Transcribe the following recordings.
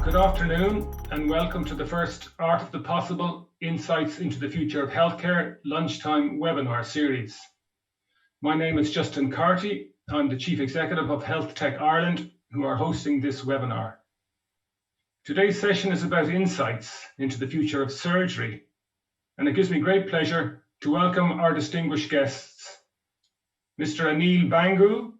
Good afternoon and welcome to the first Art of the Possible Insights into the Future of Healthcare lunchtime webinar series. My name is Justin Carty. I'm the Chief Executive of Health Tech Ireland, who are hosting this webinar. Today's session is about insights into the future of surgery, and it gives me great pleasure to welcome our distinguished guests. Mr. Anil Bangu,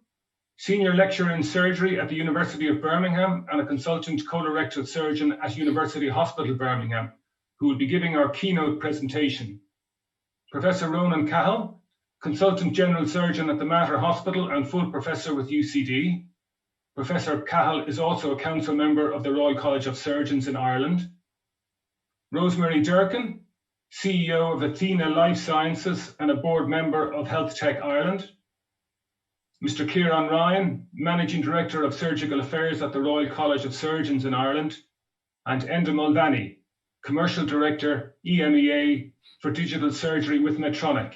Senior Lecturer in Surgery at the University of Birmingham and a Consultant Colorectal Surgeon at University Hospital Birmingham, who will be giving our keynote presentation. Professor Ronan Cahill, Consultant General Surgeon at the Mater Hospital and full Professor with UCD. Professor Cahill is also a Council Member of the Royal College of Surgeons in Ireland. Rosemary Durkin, CEO of Athena Life Sciences and a Board Member of Health Tech Ireland. Mr. Kieran Ryan, Managing Director of Surgical Affairs at the Royal College of Surgeons in Ireland, and Enda Mulvaney, Commercial Director, EMEA for Digital Surgery with Medtronic.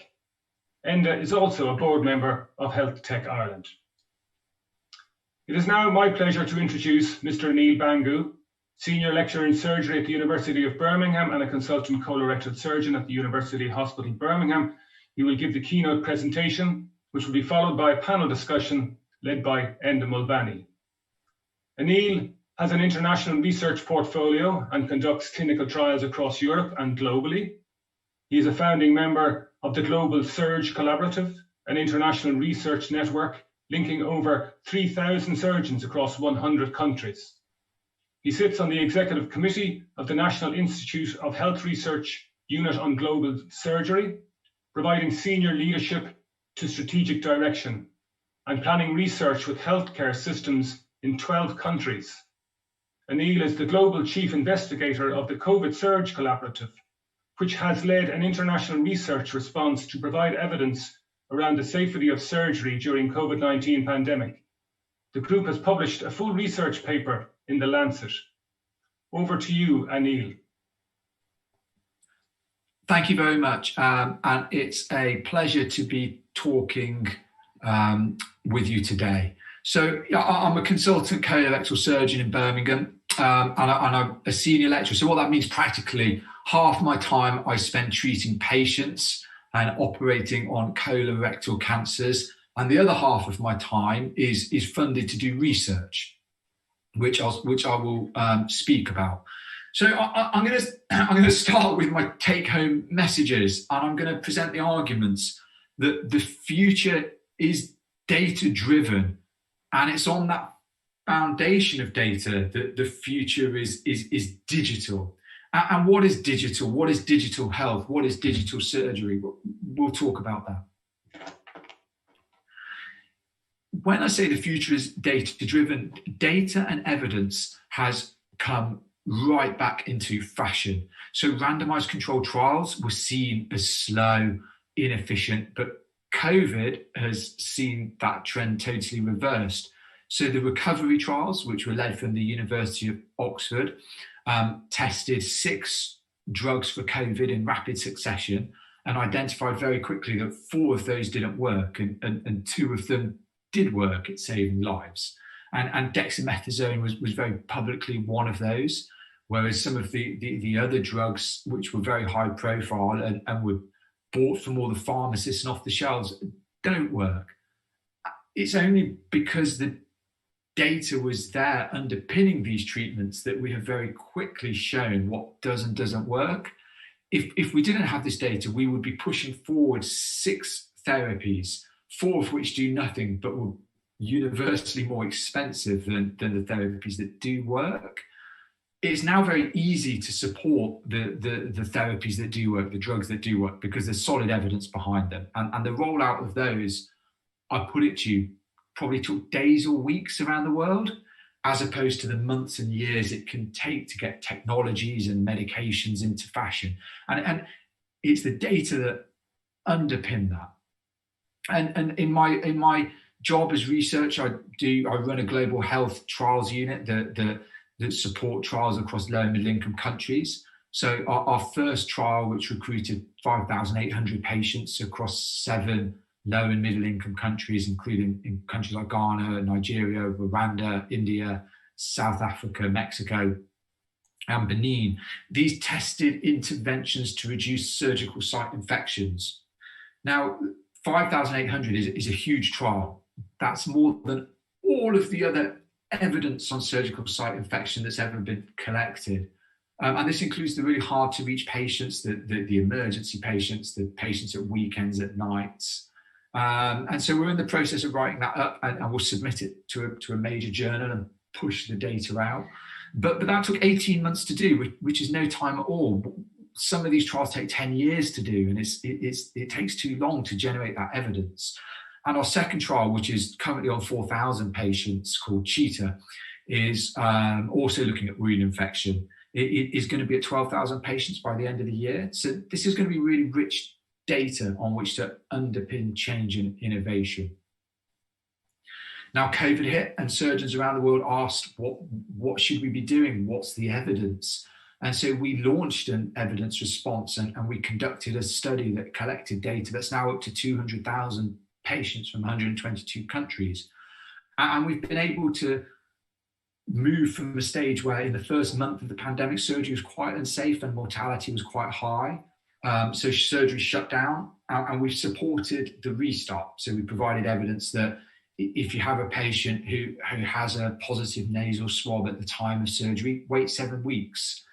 Enda is also a board member of Health Tech Ireland. It is now my pleasure to introduce Mr. Anil Bangu, Senior Lecturer in Surgery at the University of Birmingham and a Consultant Colorectal Surgeon at the University Hospital Birmingham. He will give the keynote presentation, which will be followed by a panel discussion led by Enda Mulvaney. Anil has an international research portfolio and conducts clinical trials across Europe and globally. He is a founding member of the Global Surge Collaborative, an international research network linking over 3,000 surgeons across 100 countries. He sits on the executive committee of the National Institute of Health Research Unit on Global Surgery, providing senior leadership to strategic direction and planning research with healthcare systems in 12 countries. Anil is the Global Chief Investigator of the COVID Surge Collaborative, which has led an international research response to provide evidence around the safety of surgery during COVID-19 pandemic. The group has published a full research paper in The Lancet. Over to you, Anil. Thank you very much, and it's a pleasure to be talking with you today. So I'm a consultant colorectal surgeon in Birmingham, and I'm a senior lecturer. So what that means practically, half my time I spend treating patients and operating on colorectal cancers, and the other half of my time is funded to do research, which I will speak about. So I'm going to start with my take-home messages, and I'm going to present the arguments that the future is data-driven, and it's on that foundation of data that the future is digital. And what is digital? What is digital health? What is digital surgery? We'll talk about that. When I say the future is data-driven, data and evidence has come right back into fashion. So randomized controlled trials were seen as slow, inefficient, but COVID has seen that trend totally reversed. So the recovery trials, which were led from the University of Oxford, tested 6 drugs for COVID in rapid succession and identified very quickly that 4 of those didn't work and 2 of them did work at saving lives. And dexamethasone was very publicly one of those, whereas some of the other drugs, which were very high profile and were bought from all the pharmacists and off the shelves, don't work. It's only because the data was there underpinning these treatments that we have very quickly shown what does and doesn't work. If we didn't have this data, we would be pushing forward 6 therapies, 4 of which do nothing but were universally more expensive than the therapies that do work. It's now very easy to support the therapies that do work, the drugs that do work, because there's solid evidence behind them. And the rollout of those, I put it to you, probably took days or weeks around the world, as opposed to the months and years it can take to get technologies and medications into fashion. And it's the data that underpin that. And in my job as research, I run a global health trials unit that support trials across low and middle income countries. So our first trial, which recruited 5,800 patients across 7 low and middle income countries, including in countries like Ghana, Nigeria, Rwanda, India, South Africa, Mexico, and Benin. These tested interventions to reduce surgical site infections. Now, 5,800 is a huge trial. That's more than all of the other evidence on surgical site infection that's ever been collected. And this includes the really hard to reach patients, the emergency patients, the patients at weekends, at nights. And so we're in the process of writing that up, and we'll submit it to a major journal and push the data out. But that took 18 months to do, which is no time at all. Some of these trials take 10 years to do, and it takes too long to generate that evidence. And our second trial, which is currently on 4,000 patients, called Cheetah, is also looking at wound infection. It is going to be at 12,000 patients by the end of the year. So this is going to be really rich data on which to underpin change and innovation. Now, COVID hit, and surgeons around the world asked, what should we be doing? What's the evidence? And so we launched an evidence response, and we conducted a study that collected data that's now up to 200,000 patients from 122 countries. And we've been able to move from a stage where in the first month of the pandemic, surgery was quite unsafe and mortality was quite high. So surgery shut down, and we've supported the restart. So we provided evidence that if you have a patient who has a positive nasal swab at the time of surgery, wait 7 weeks.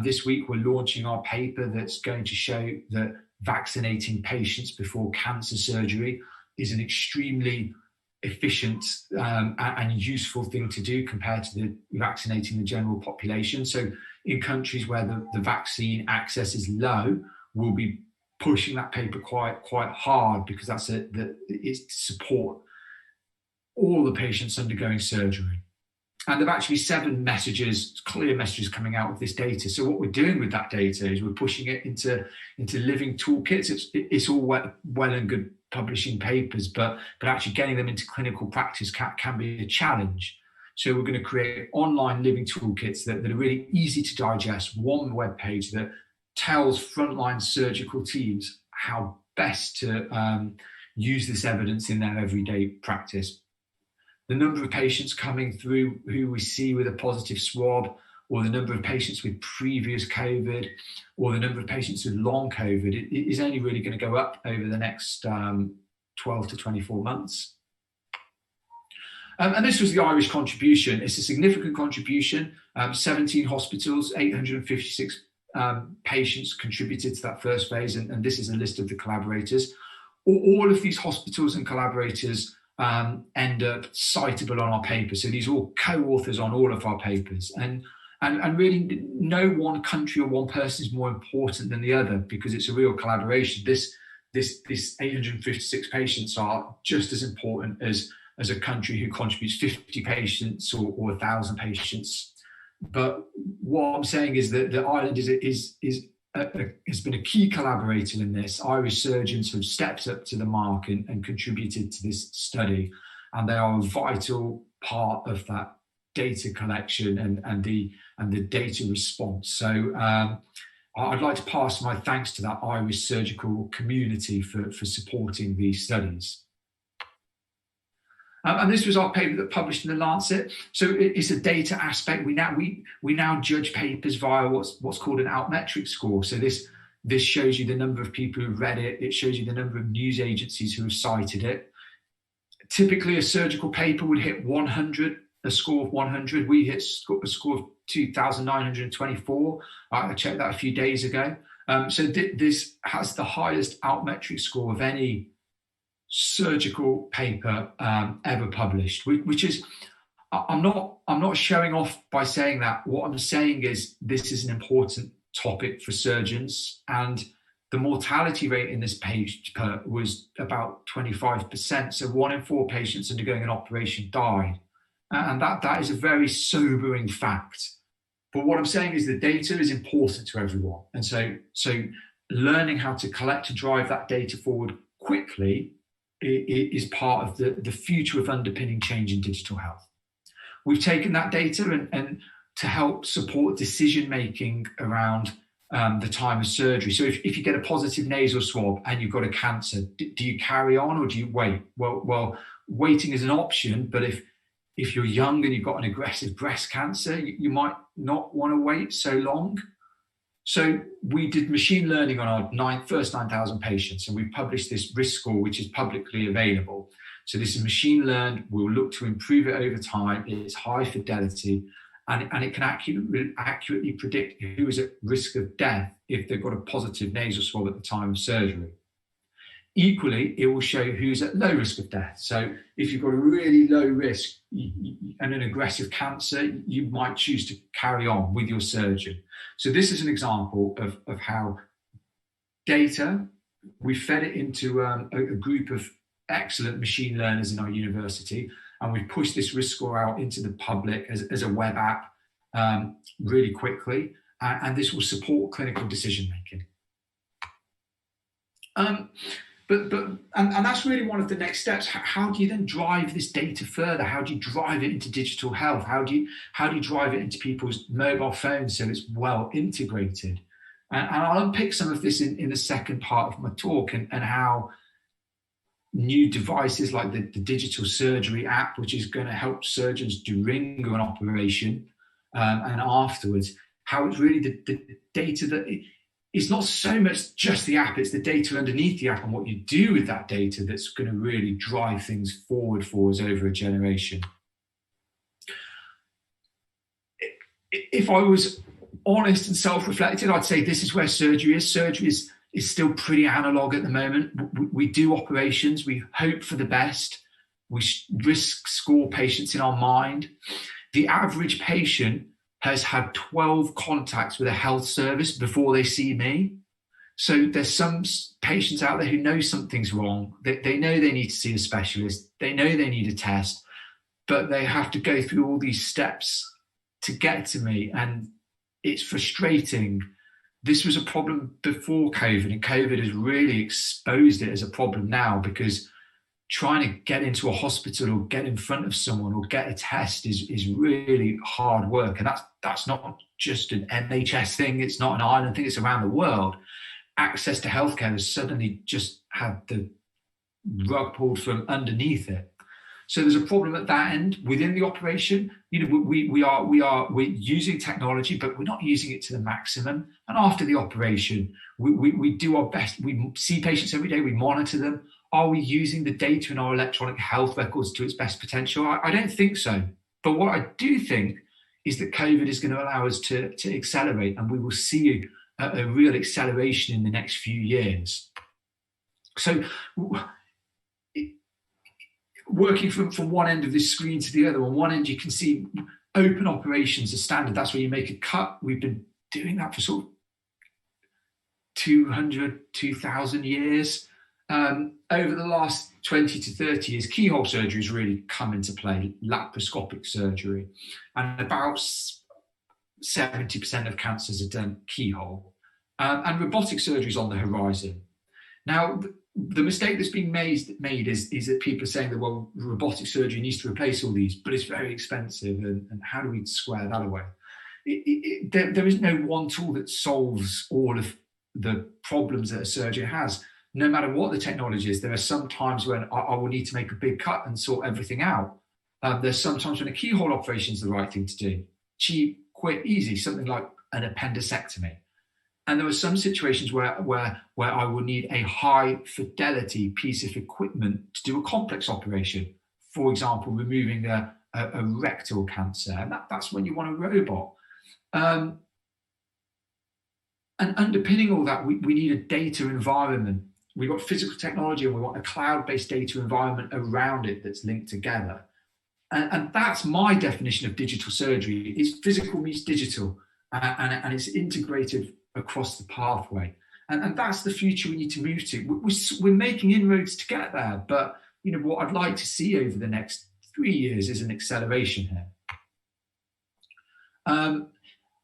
This week, we're launching our paper that's going to show that vaccinating patients before cancer surgery is an extremely efficient and useful thing to do compared to vaccinating the general population. So in countries where the vaccine access is low, we'll be pushing that paper quite hard, because it's to support all the patients undergoing surgery. And there are actually 7 clear messages coming out of this data. So what we're doing with that data is we're pushing it into living toolkits. It's all well and good publishing papers, but actually getting them into clinical practice can be a challenge. So we're going to create online living toolkits that are really easy to digest, one web page that tells frontline surgical teams how best to use this evidence in their everyday practice. The number of patients coming through who we see with a positive swab, or the number of patients with previous COVID, or the number of patients with long COVID, it is only really going to go up over the next 12 to 24 months. And this was the Irish contribution. It's a significant contribution. 17 hospitals, 856 patients contributed to that first phase, and this is a list of the collaborators. All of these hospitals and collaborators end up citable on our paper. So these are all co-authors on all of our papers. And really no one country or one person is more important than the other, because it's a real collaboration. This 856 patients are just as important as a country who contributes 50 patients or 1,000 patients. But what I'm saying is that Ireland has been a key collaborator in this. Irish surgeons have stepped up to the mark and contributed to this study, and they are a vital part of that data collection and the data response. So I'd like to pass my thanks to that Irish surgical community for supporting these studies. And this was our paper that published in the Lancet. So it's a data aspect. We now judge papers via what's called an altmetric score. So this shows you the number of people who've read it. It shows you the number of news agencies who have cited it. Typically, a surgical paper would hit 100, a score of 100. We hit a score of 2,924. I checked that a few days ago. So this has the highest altmetric score of any surgical paper ever published, which is, I'm not showing off by saying that. What I'm saying is this is an important topic for surgeons, and the mortality rate in this paper was about 25%. So 1 in 4 patients undergoing an operation died, and that is a very sobering fact. But what I'm saying is the data is important to everyone, and so learning how to collect and drive that data forward quickly is part of the future of underpinning change in digital health. We've taken that data and to help support decision-making around the time of surgery. So if you get a positive nasal swab and you've got a cancer, do you carry on or do you wait? Well, waiting is an option, but if If you're young and you've got an aggressive breast cancer, you might not want to wait so long. So we did machine learning on our first 9,000 patients, and we published this risk score, which is publicly available. So this is machine learned. We'll look to improve it over time. It's high fidelity, and it can accurately predict who is at risk of death if they've got a positive nasal swab at the time of surgery. Equally, it will show who's at low risk of death. So if you've got a really low risk and an aggressive cancer, you might choose to carry on with your surgeon. So this is an example of how data, we fed it into a group of excellent machine learners in our university, and we've pushed this risk score out into the public as a web app really quickly, and this will support clinical decision making. And that's really one of the next steps. How do you then drive this data further? How do you drive it into digital health? How do you drive it into people's mobile phones so it's well integrated? And I'll unpick some of this in the second part of my talk, and how new devices like the digital surgery app, which is going to help surgeons during an operation and afterwards, how it's really the data that it's not so much just the app, it's the data underneath the app and what you do with that data that's going to really drive things forward for us over a generation. If I was honest and self-reflected, I'd say this is where surgery is. Surgery is still pretty analog at the moment. We do operations, we hope for the best, we risk score patients in our mind. The average patient has had 12 contacts with a health service before they see me. So there's some patients out there who know something's wrong. They know they need to see a specialist. They know they need a test, but they have to go through all these steps to get to me. And it's frustrating. This was a problem before COVID, and COVID has really exposed it as a problem now, because trying to get into a hospital or get in front of someone or get a test is really hard work. And that's not just an NHS thing. It's not an Ireland thing. It's around the world. Access to healthcare has suddenly just had the rug pulled from underneath it. So there's a problem at that end. Within the operation, we're using technology, but we're not using it to the maximum. And after the operation, we do our best. We see patients every day. We monitor them. Are we using the data in our electronic health records to its best potential? I don't think so. But what I do think is that COVID is going to allow us to accelerate, and we will see a real acceleration in the next few years. So working from one end of this screen to the other, on one end you can see open operations as standard. That's where you make a cut. We've been doing that for sort of 2,000 years. Over the last 20 to 30 years, keyhole surgery has really come into play, laparoscopic surgery, and about 70% of cancers are done keyhole. And robotic surgery is on the horizon. Now, the mistake that's being made is that people are saying that, well, robotic surgery needs to replace all these, but it's very expensive, and how do we square that away? There is no one tool that solves all of the problems that a surgeon has. No matter what the technology is, there are some times when I will need to make a big cut and sort everything out. There's sometimes when a keyhole operation is the right thing to do. Cheap, quick, easy, something like an appendectomy. And there are some situations where I will need a high fidelity piece of equipment to do a complex operation. For example, removing a rectal cancer. And that's when you want a robot. And underpinning all that, we need a data environment. We've got physical technology, and we want a cloud-based data environment around it that's linked together. And that's my definition of digital surgery. It's physical meets digital, and it's integrated across the pathway. And that's the future we need to move to. We're making inroads to get there, but what I'd like to see over the next 3 years is an acceleration here.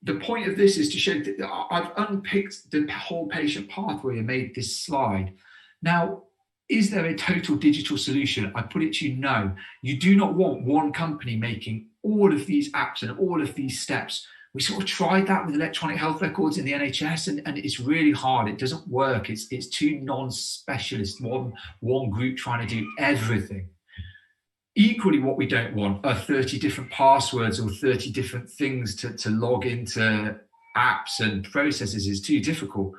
The point of this is to show that I've unpicked the whole patient pathway and made this slide. Now, is there a total digital solution? I put it to you, no. You do not want one company making all of these apps and all of these steps. We sort of tried that with electronic health records in the NHS, and it's really hard. It doesn't work. It's too non-specialist, one group trying to do everything. Equally, what we don't want are 30 different passwords or 30 different things to log into apps and processes. Is too difficult.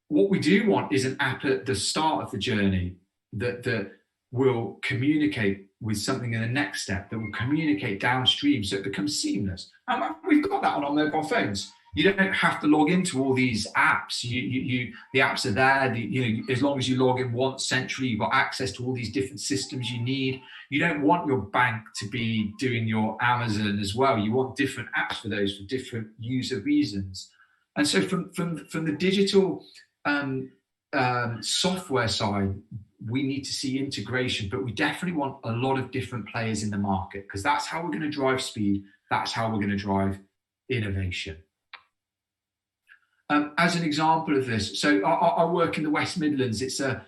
What we do want is an app at the start of the journey that will communicate with something in the next step, that will communicate downstream so it becomes seamless. And we've got that on our mobile phones. You don't have to log into all these apps. The apps are there. As long as you log in once centrally, you've got access to all these different systems you need. You don't want your bank to be doing your Amazon as well. You want different apps for those, for different user reasons. And so from the digital software side, we need to see integration, but we definitely want a lot of different players in the market, because that's how we're going to drive speed. That's how we're going to drive innovation. As an example of this, so I work in the West Midlands. It's a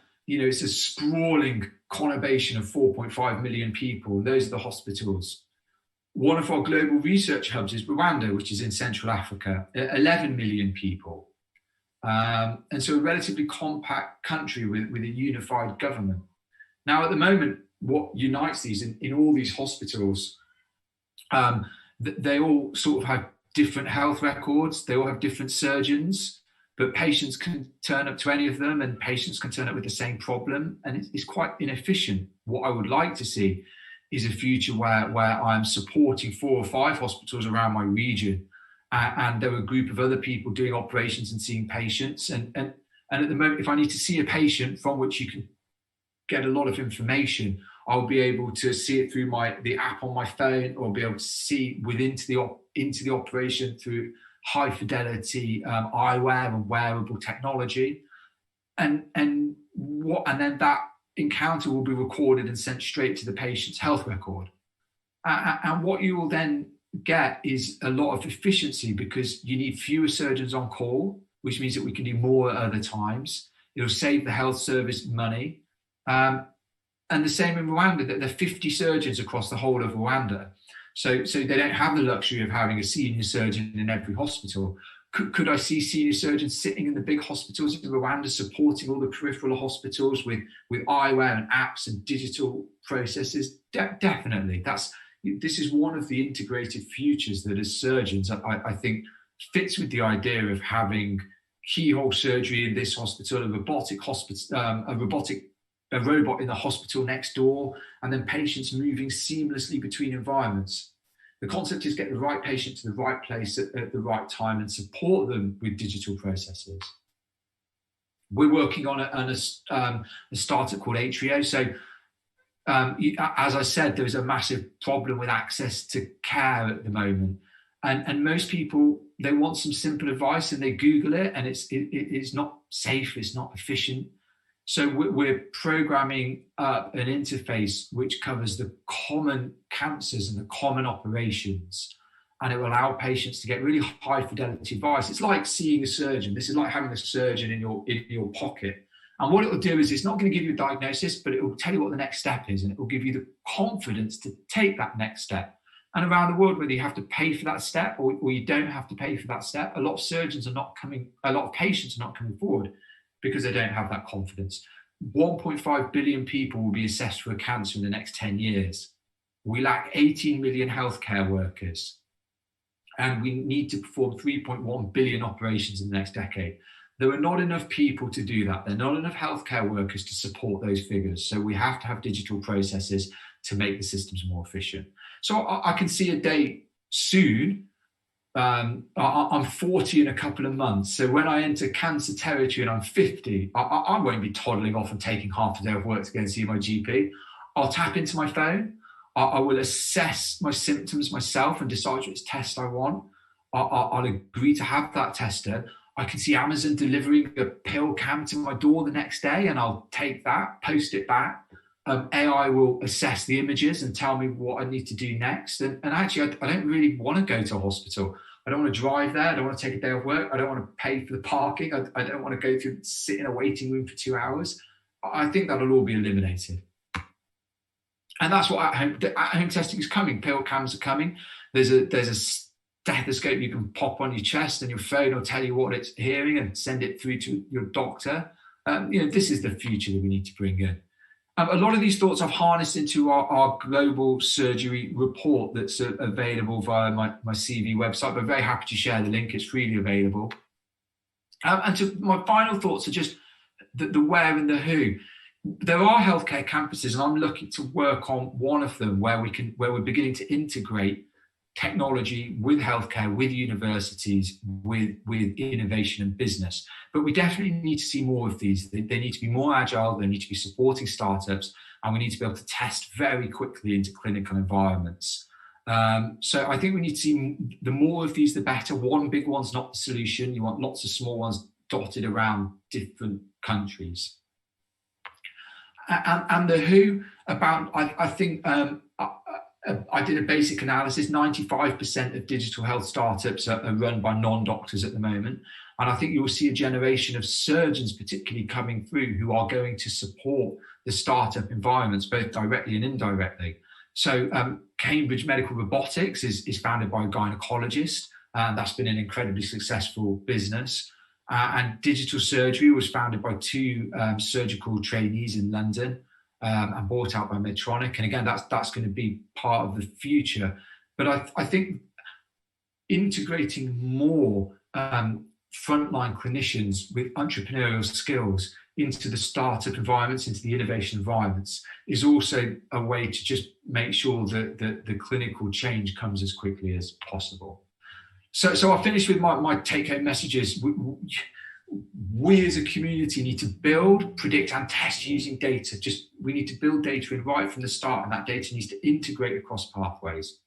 sprawling conurbation of 4.5 million people. Those are the hospitals. One of our global research hubs is Rwanda, which is in Central Africa, 11 million people. And so a relatively compact country with a unified government. Now, at the moment, what unites these in all these hospitals, they all sort of have different health records. They all have different surgeons, but patients can turn up to any of them, and patients can turn up with the same problem. And it's quite inefficient. What I would like to see is a future where I'm supporting 4 or 5 hospitals around my region, and there are a group of other people doing operations and seeing patients. And at the moment, if I need to see a patient from which you can get a lot of information, I'll be able to see it through the app on my phone, or be able to see into the operation through high fidelity eyewear and wearable technology, and then that encounter will be recorded and sent straight to the patient's health record. And what you will then get is a lot of efficiency, because you need fewer surgeons on call, which means that we can do more at other times. It'll save the health service money. And the same in Rwanda, that there are 50 surgeons across the whole of Rwanda. So they don't have the luxury of having a senior surgeon in every hospital. Could I see senior surgeons sitting in the big hospitals in Rwanda, supporting all the peripheral hospitals with eyewear and apps and digital processes? Definitely. This is one of the integrated futures that, as surgeons, I think fits with the idea of having keyhole surgery in this hospital, a robot in the hospital next door, and then patients moving seamlessly between environments. The concept is get the right patient to the right place at the right time and support them with digital processes. We're working on a startup called Atrio. So as I said, there is a massive problem with access to care at the moment. And most people, they want some simple advice and they Google it, and it's not safe, it's not efficient. So we're programming up an interface which covers the common cancers and the common operations, and it will allow patients to get really high fidelity advice. It's like seeing a surgeon. This is like having a surgeon in your pocket. And what it will do is, it's not going to give you a diagnosis, but it will tell you what the next step is, and it will give you the confidence to take that next step. And around the world, whether you have to pay for that step or you don't have to pay for that step, a lot of patients are not coming forward, because they don't have that confidence. 1.5 billion people will be assessed for a cancer in the next 10 years. We lack 18 million healthcare workers, and we need to perform 3.1 billion operations in the next decade. There are not enough people to do that. There are not enough healthcare workers to support those figures. So we have to have digital processes to make the systems more efficient. So I can see a day soon. I'm 40 in a couple of months. So when I enter cancer territory and I'm 50, I won't be toddling off and taking half a day of work to go and see my GP. I'll tap into my phone. I will assess my symptoms myself and decide which test I want. I'll agree to have that tested. I can see Amazon delivering a pill cam to my door the next day, and I'll take that, post it back. AI will assess the images and tell me what I need to do next. And actually, I don't really want to go to a hospital. I don't want to drive there. I don't want to take a day off work. I don't want to pay for the parking. I don't want to sit in a waiting room for 2 hours. I think that'll all be eliminated. And that's what at-home testing is coming. Pill cams are coming. There's a stethoscope you can pop on your chest, and your phone will tell you what it's hearing and send it through to your doctor. This is the future that we need to bring in. A lot of these thoughts I've harnessed into our global surgery report that's available via my CV website, but very happy to share the link. It's freely available. And my final thoughts are just the where and the who. There are healthcare campuses, and I'm looking to work on one of them where we're beginning to integrate technology with healthcare, with universities, with innovation and business. But we definitely need to see more of these. They need to be more agile, they need to be supporting startups, and we need to be able to test very quickly into clinical environments. So I think we need to see the more of these, the better. One big one's not the solution. You want lots of small ones dotted around different countries. And the who about, I think, I did a basic analysis. 95% of digital health startups are run by non-doctors at the moment. And I think you will see a generation of surgeons particularly coming through who are going to support the startup environments, both directly and indirectly. So Cambridge Medical Robotics is founded by a gynecologist, and that's been an incredibly successful business. And Digital Surgery was founded by two surgical trainees in London, and bought out by Medtronic. And again, that's going to be part of the future. But I think integrating more frontline clinicians with entrepreneurial skills into the startup environments, into the innovation environments, is also a way to just make sure that the clinical change comes as quickly as possible. So I'll finish with my take-home messages. We as a community need to build, predict, and test using data. We need to build data in right from the start, and that data needs to integrate across pathways.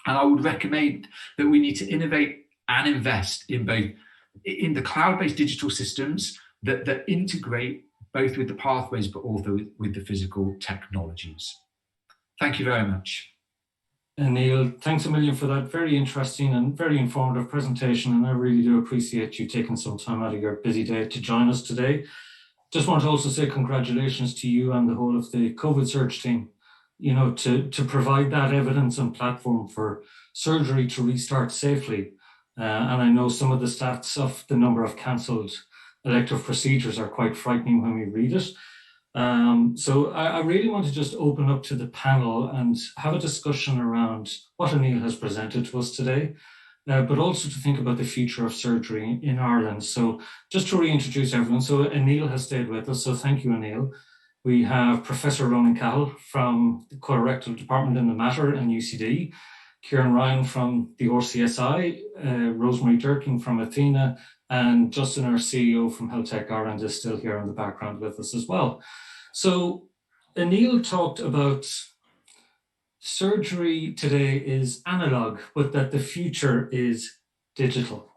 And I would recommend that we need to innovate and invest in the cloud-based digital systems that integrate both with the pathways, but also with the physical technologies. Thank you very much. And Neil, thanks a million for that very interesting and very informative presentation. And I really do appreciate you taking some time out of your busy day to join us today. Just want to also say congratulations to you and the whole of the COVID Surge team, to provide that evidence and platform for surgery to restart safely. And I know some of the stats of the number of cancelled elective procedures are quite frightening when we read it. So I really want to just open up to the panel and have a discussion around what Anil has presented to us today, but also to think about the future of surgery in Ireland. So just to reintroduce everyone, so Anil has stayed with us, so thank you, Anil. We have Professor Ronan Cahill from the Colorectal Department in the Mater and UCD, Kieran Ryan from the RCSI, Rosemary Durkin from Athena, and Justin, our CEO from Health Tech Ireland, is still here in the background with us as well. So Anil talked about surgery today is analog, but that the future is digital.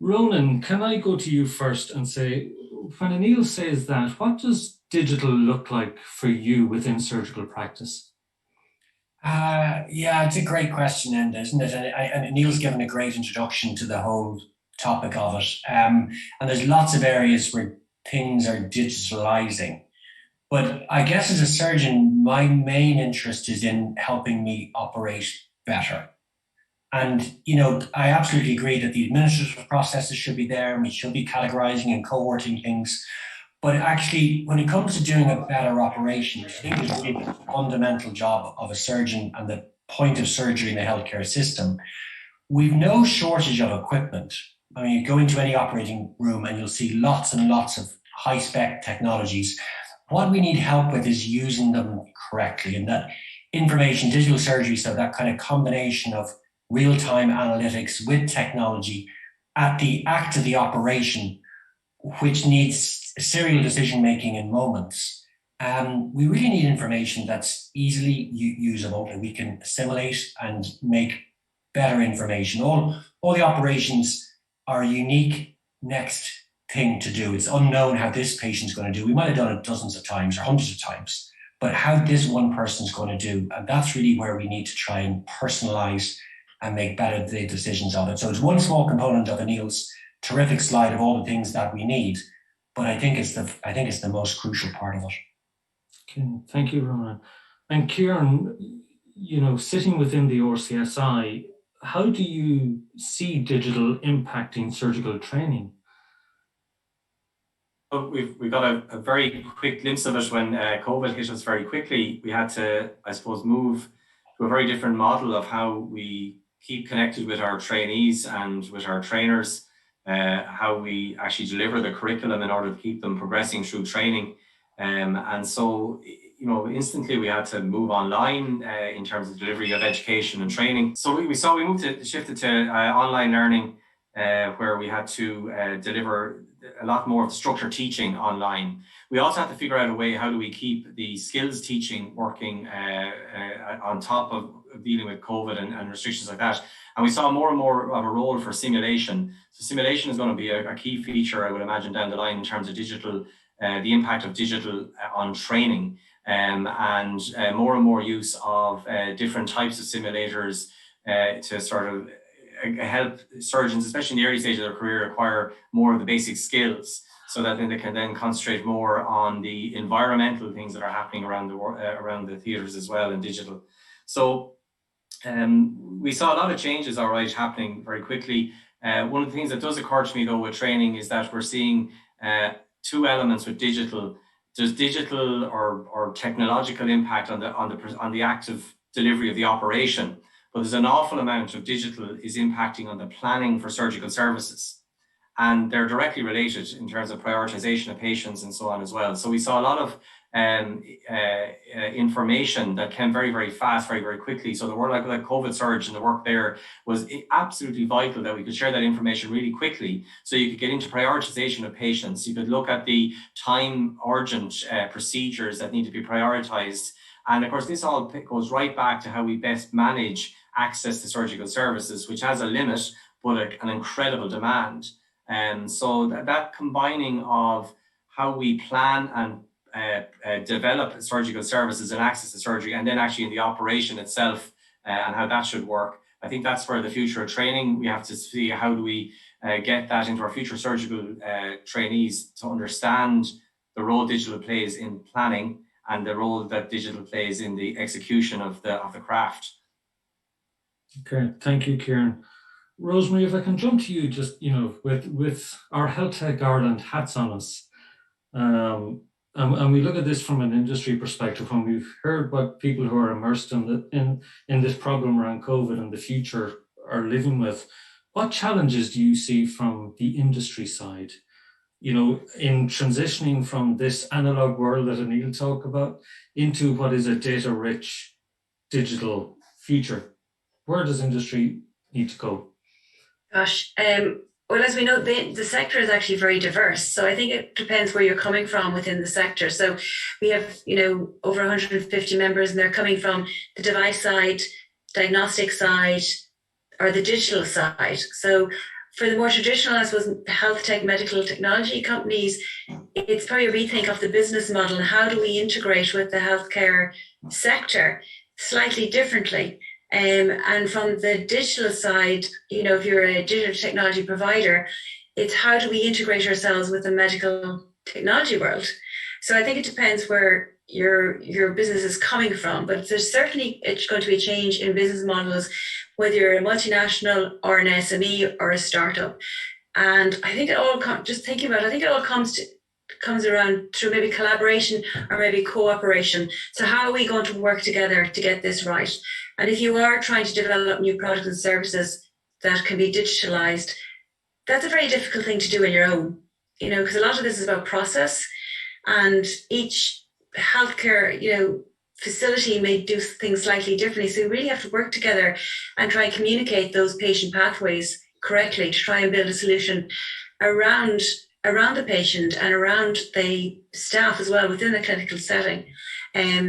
Ronan, can I go to you first and say, when Anil says that, what does digital look like for you within surgical practice? Yeah, it's a great question, isn't it? And Neil's given a great introduction to the whole topic of it. And there's lots of areas where things are digitalizing. But I guess as a surgeon, my main interest is in helping me operate better. And, I absolutely agree that the administrative processes should be there, and we should be categorizing and cohorting things. But actually, when it comes to doing a better operation, I think it's really the fundamental job of a surgeon and the point of surgery in the healthcare system. We've no shortage of equipment. I mean, you go into any operating room and you'll see lots and lots of high-spec technologies. What we need help with is using them correctly, and that information digital surgery, so that kind of combination of real-time analytics with technology at the act of the operation, which needs serial decision-making in moments. We really need information that's easily usable, and we can assimilate and make better information. All the operations are a unique next thing to do. It's unknown how this patient's going to do. We might have done it dozens of times or hundreds of times, but how this one person's going to do, and that's really where we need to try and personalize and make better the decisions of it. So it's one small component of Anil's terrific slide of all the things that we need, but I think it's the most crucial part of it. Okay, thank you, Ronan. And Kieran, sitting within the RCSI, how do you see digital impacting surgical training? we got a very quick glimpse of it when COVID hit us very quickly. We had to, I suppose, move to a very different model of how we keep connected with our trainees and with our trainers, how we actually deliver the curriculum in order to keep them progressing through training. And so, instantly we had to move online in terms of delivery of education and training. So we shifted to online learning, where we had to deliver a lot more of structured teaching online. We also had to figure out a way, how do we keep the skills teaching working on top of dealing with COVID and restrictions like that. And we saw more and more of a role for simulation. So simulation is going to be a key feature, I would imagine, down the line in terms of digital, the impact of digital on training, and more and more use of different types of simulators to sort of help surgeons, especially in the early stage of their career, acquire more of the basic skills, so that then they can then concentrate more on the environmental things that are happening around the theatres as well in digital. So we saw a lot of changes, all right, happening very quickly. One of the things that does occur to me though with training is that we're seeing two elements with digital. There's digital or technological impact on the active delivery of the operation, but there's an awful amount of digital is impacting on the planning for surgical services. And they're directly related in terms of prioritization of patients and so on as well. So we saw a lot of information that came very, very fast, very, very quickly. So the work like that COVID surge and the work there was absolutely vital that we could share that information really quickly. So you could get into prioritization of patients. You could look at the time urgent procedures that need to be prioritized. And of course, this all goes right back to how we best manage access to surgical services, which has a limit, but an incredible demand. And so that combining of how we plan and develop surgical services and access to surgery, and then actually in the operation itself and how that should work. I think that's where the future of training, we have to see how do we get that into our future surgical trainees to understand the role digital plays in planning and the role that digital plays in the execution of the craft. Okay, thank you, Kieran. Rosemary, if I can jump to you, just with our Health Tech Ireland hats on us, and we look at this from an industry perspective, when we've heard what people who are immersed in this problem around COVID and the future are living with, what challenges do you see from the industry side? In transitioning from this analog world that Anil talked about into what is a data-rich digital future, where does industry need to go? Gosh, well, as we know, the sector is actually very diverse. So I think it depends where you're coming from within the sector. So we have, over 150 members, and they're coming from the device side, diagnostic side, or the digital side. So for the more traditional, I suppose, health tech, medical technology companies, it's probably a rethink of the business model and how do we integrate with the healthcare sector slightly differently. And from the digital side, if you're a digital technology provider, it's how do we integrate ourselves with the medical technology world? So I think it depends where your business is coming from, but there's certainly it's going to be a change in business models, whether you're a multinational or an SME or a startup. And I think it all comes around through maybe collaboration or maybe cooperation. So how are we going to work together to get this right? And if you are trying to develop new products and services that can be digitalized, that's a very difficult thing to do on your own, because a lot of this is about process, and each healthcare, facility may do things slightly differently. So you really have to work together and try and communicate those patient pathways correctly to try and build a solution around the patient and around the staff as well within the clinical setting,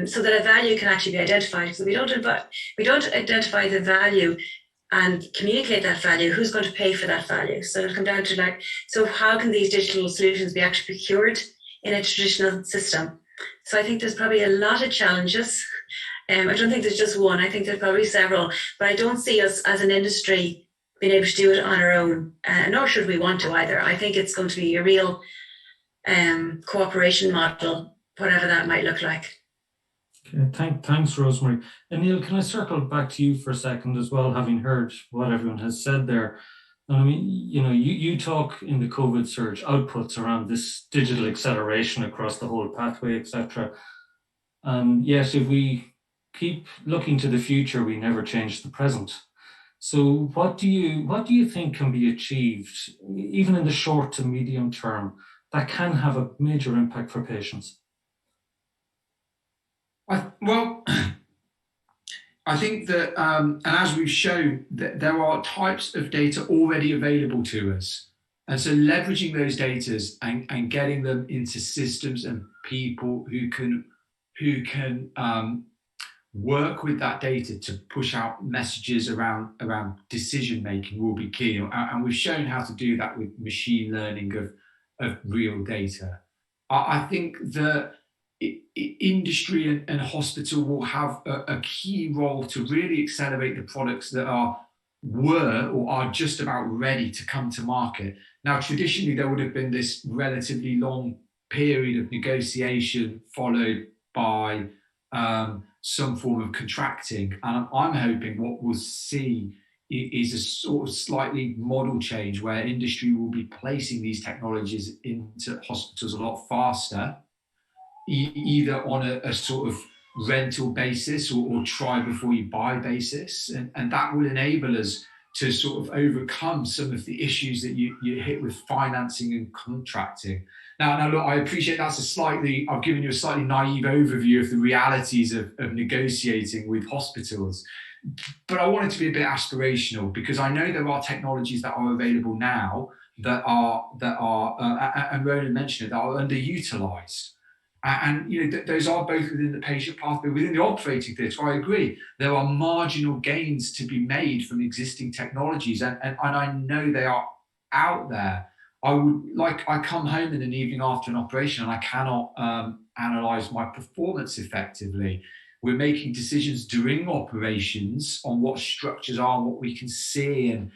so that a value can actually be identified. So we don't identify the value and communicate that value, who's going to pay for that value? So it'll come down to so how can these digital solutions be actually procured in a traditional system? So I think there's probably a lot of challenges. I don't think there's just one. I think there's probably several, but I don't see us as an industry being able to do it on our own, nor should we want to either. I think it's going to be a real cooperation model, whatever that might look like. Okay, thanks, Rosemary. And Neil, can I circle back to you for a second as well, having heard what everyone has said there? And I mean, you talk in the COVID surge outputs around this digital acceleration across the whole pathway, etc. And yes, if we keep looking to the future, we never change the present. So what do you think can be achieved, even in the short to medium term, that can have a major impact for patients? I think that, and as we've shown, that there are types of data already available to us. And so leveraging those data and getting them into systems and people who can work with that data to push out messages around decision making will be key. And we've shown how to do that with machine learning of real data. I think that industry and hospital will have a key role to really accelerate the products that were or are just about ready to come to market. Now, traditionally, there would have been this relatively long period of negotiation followed by some form of contracting. And I'm hoping what we'll see is a sort of slightly model change where industry will be placing these technologies into hospitals a lot faster, either on a sort of rental basis or try before you buy basis. And that will enable us to sort of overcome some of the issues that you hit with financing and contracting. Now look, I appreciate I've given you a slightly naive overview of the realities of negotiating with hospitals. But I want it to be a bit aspirational, because I know there are technologies that are available now that are and Ronan mentioned it, that are underutilized. And those are both within the patient pathway, within the operating theatre. I agree. There are marginal gains to be made from existing technologies, and I know they are out there. I come home in an evening after an operation and I cannot analyse my performance effectively. We're making decisions during operations on what structures are, what we can see, and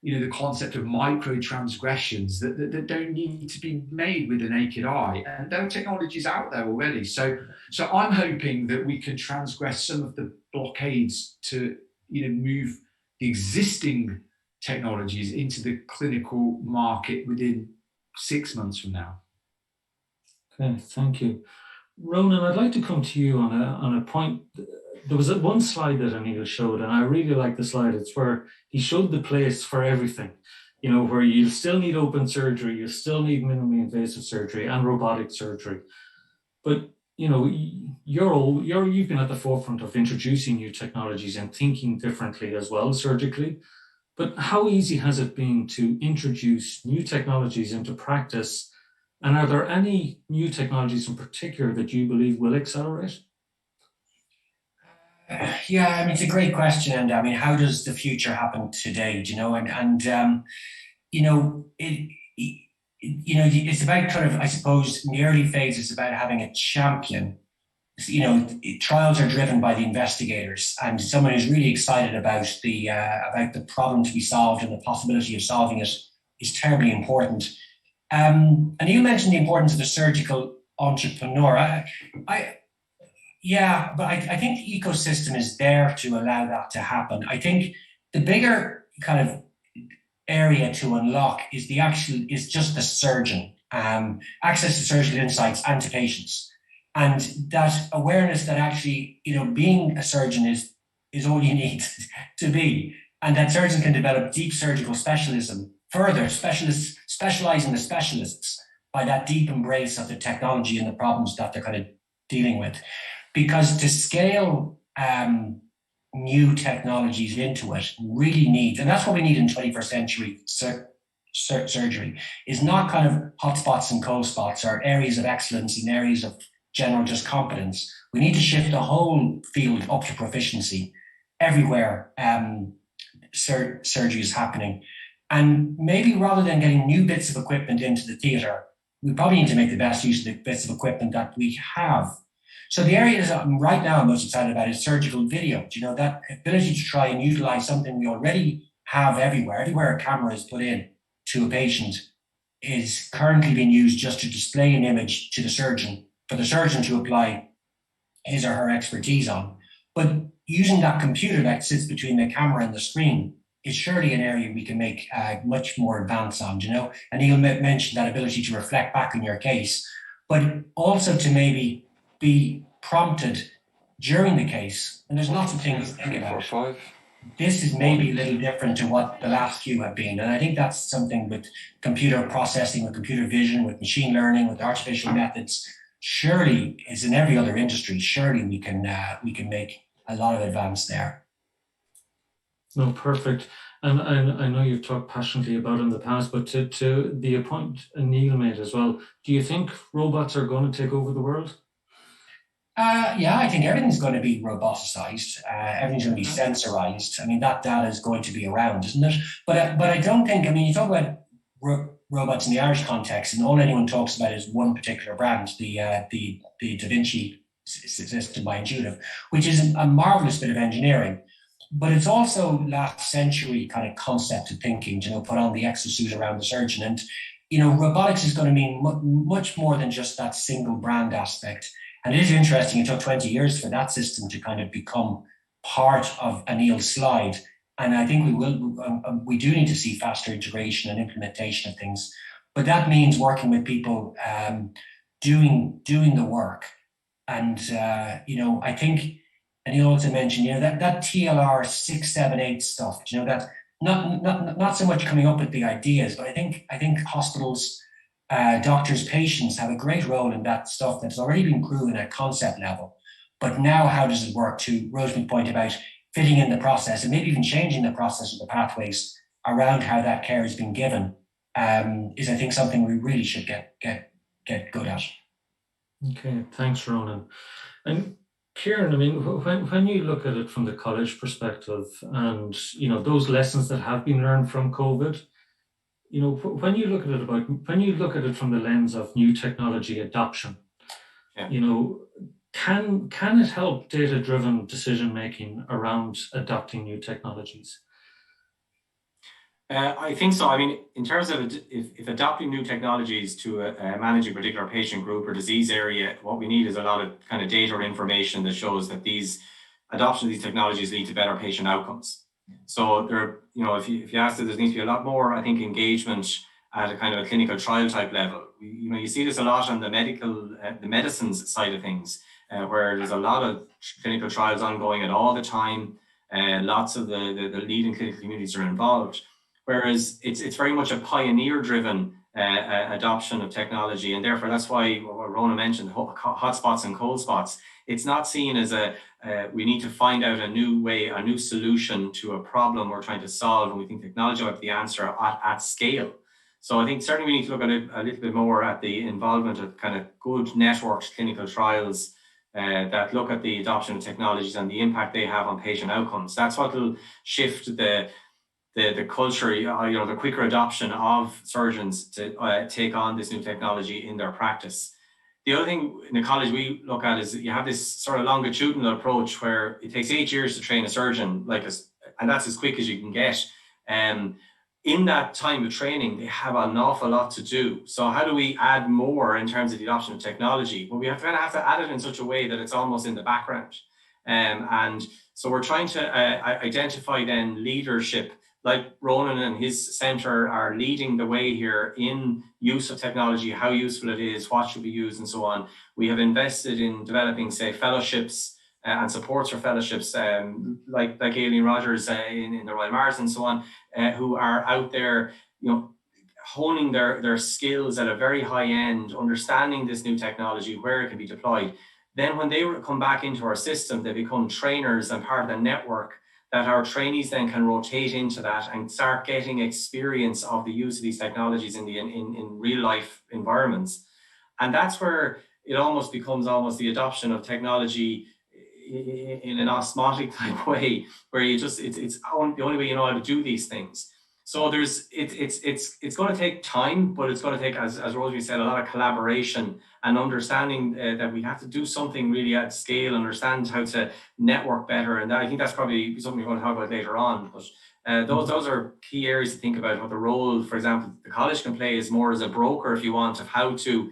the concept of micro-transgressions that don't need to be made with the naked eye. And there are technologies out there already. So I'm hoping that we can transgress some of the blockades to move the existing technologies into the clinical market within 6 months from now. Okay, thank you. Ronan, I'd like to come to you on a point. There was one slide that Anil showed, and I really like the slide. It's where he showed the place for everything, where you still need open surgery, you still need minimally invasive surgery and robotic surgery. But, you've been at the forefront of introducing new technologies and thinking differently as well surgically. But how easy has it been to introduce new technologies into practice? And are there any new technologies in particular that you believe will accelerate? Yeah, it's a great question. And how does the future happen today? It's about kind of, I suppose, in the early phase, it's about having a champion. Trials are driven by the investigators, and someone who's really excited about the problem to be solved and the possibility of solving it is terribly important. And you mentioned the importance of the surgical entrepreneur. But I think the ecosystem is there to allow that to happen. I think the bigger kind of area to unlock is just the surgeon, access to surgical insights and to patients. And that awareness that actually, being a surgeon is all you need to be. And that surgeons can develop deep surgical specialism, further specializing the specialists by that deep embrace of the technology and the problems that they're kind of dealing with. Because to scale new technologies into it really needs, and that's what we need in 21st century surgery, is not kind of hotspots and cold spots or areas of excellence and areas of general just competence. We need to shift the whole field up to proficiency everywhere surgery is happening. And maybe rather than getting new bits of equipment into the theatre, we probably need to make the best use of the bits of equipment that we have. So the areas right now I'm most excited about is surgical video. That ability to try and utilize something we already have everywhere. Everywhere a camera is put in to a patient is currently being used just to display an image to the surgeon, for the surgeon to apply his or her expertise on. But using that computer that sits between the camera and the screen is surely an area we can make much more advance on, you know. And Neil mentioned that ability to reflect back on your case, but also to maybe be prompted during the case. And there's lots of things to think about. This is maybe a little different to what the last few have been. And I think that's something with computer processing, with computer vision, with machine learning, with artificial methods, surely is in every other industry. Surely we can make a lot of advance there. No, perfect. And I know you've talked passionately about it in the past, but to the point Neil made as well, do you think robots are going to take over the world? Yeah, I think everything's going to be roboticized. Everything's going to be sensorized. I mean, that data is going to be around, isn't it? But I don't think, I mean, you talk about robots in the Irish context, and all anyone talks about is one particular brand, the Da Vinci system by Intuitive, which is a marvelous bit of engineering. But it's also last century kind of concept of thinking, you know, put on the exosuit around the surgeon. And, you know, robotics is going to mean much more than just that single brand aspect. And it is interesting, it took 20 years for that system to kind of become part of Neil's slide. And I think we do need to see faster integration and implementation of things. But that means working with people doing the work. And, you know, I think, and you also mentioned, you know, that TLR 678 stuff, you know, that not so much coming up with the ideas, but I think hospitals, doctors, patients have a great role in that stuff that's already been proven at concept level. But now how does it work, to Rosemary's point about fitting in the process and maybe even changing the process of the pathways around how that care has been given, is I think something we really should get good at. Okay, thanks, Ronan. And Kieran, I mean, when you look at it from the college perspective and, you know, those lessons that have been learned from COVID, you know, when you look at it from the lens of new technology adoption, yeah. You know, can it help data-driven decision-making around adopting new technologies? I think so. I mean, in terms of if adopting new technologies to manage a particular patient group or disease area, what we need is a lot of kind of data or information that shows that these adoption of these technologies lead to better patient outcomes. So there, you know, if you ask that, there needs to be a lot more, I think, engagement at a kind of a clinical trial type level. You know, you see this a lot on the medicines side of things, where there's a lot of clinical trials ongoing at all the time. Lots of the leading clinical communities are involved. Whereas it's very much a pioneer-driven adoption of technology, and therefore that's why what Rona mentioned, hotspots and cold spots. It's not seen as we need to find out a new way, a new solution to a problem we're trying to solve, and we think technology will have the answer at scale. So I think certainly we need to look at it a little bit more at the involvement of kind of good networked clinical trials that look at the adoption of technologies and the impact they have on patient outcomes. That's what will shift the culture, you know, the quicker adoption of surgeons to take on this new technology in their practice. The other thing in the college we look at is that you have this sort of longitudinal approach where it takes 8 years to train a surgeon, and that's as quick as you can get. In that time of training, they have an awful lot to do. So how do we add more in terms of the adoption of technology? Well, we have to add it in such a way that it's almost in the background. And so we're trying to identify then leadership, like Ronan and his centre are leading the way here in use of technology, how useful it is, what should be used, and so on. We have invested in developing, say, fellowships and supports for fellowships, like Aileen Rogers in the Royal Mars and so on, who are out there, you know, honing their skills at a very high end, understanding this new technology, where it can be deployed. Then when they come back into our system, they become trainers and part of the network that our trainees then can rotate into that and start getting experience of the use of these technologies in real life environments. And that's where it almost becomes the adoption of technology in an osmotic type way, where you just, it's the only way you know how to do these things. So it's going to take time, but it's going to take, as Rosemary said, a lot of collaboration and understanding that we have to do something really at scale, understand how to network better. And I think that's probably something we're going to talk about later on. But those are key areas to think about. What the role, for example, the college can play is more as a broker, if you want, of how to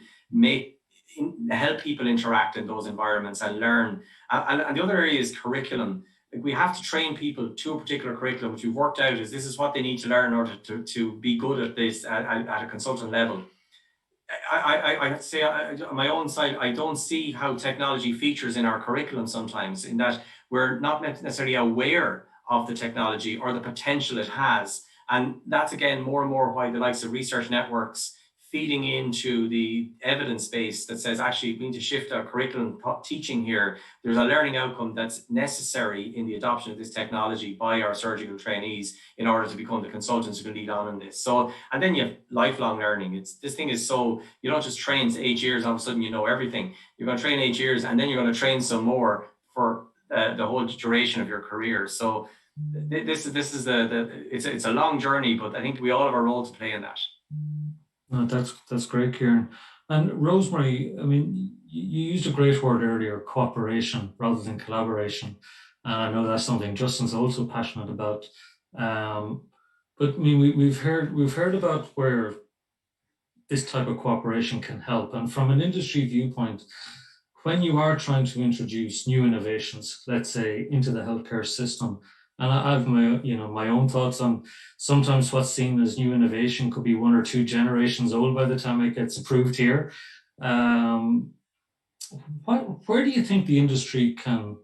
help people interact in those environments and learn. And the other area is curriculum. we have to train people to a particular curriculum, which we've worked out is this is what they need to learn in order to be good at this at a consultant level. I have to say, on my own side, I don't see how technology features in our curriculum sometimes, in that we're not necessarily aware of the technology or the potential it has. And that's, again, more and more why the likes of research networks feeding into the evidence base that says, actually, we need to shift our curriculum teaching here. There's a learning outcome that's necessary in the adoption of this technology by our surgical trainees in order to become the consultants who can lead on in this. So, and then you have lifelong learning. This thing is so, you don't just train 8 years, all of a sudden you know everything. You're going to train 8 years and then you're going to train some more for the whole duration of your career. So this is it's a long journey, but I think we all have a role to play in that. No, that's great, Kieran. And Rosemary, I mean, you used a great word earlier, cooperation rather than collaboration. And I know that's something Justin's also passionate about. But I mean, we've heard about where this type of cooperation can help. And from an industry viewpoint, when you are trying to introduce new innovations, let's say, into the healthcare system, and I have my own thoughts on sometimes what's seen as new innovation could be 1 or 2 generations old by the time it gets approved here. Where do you think the industry can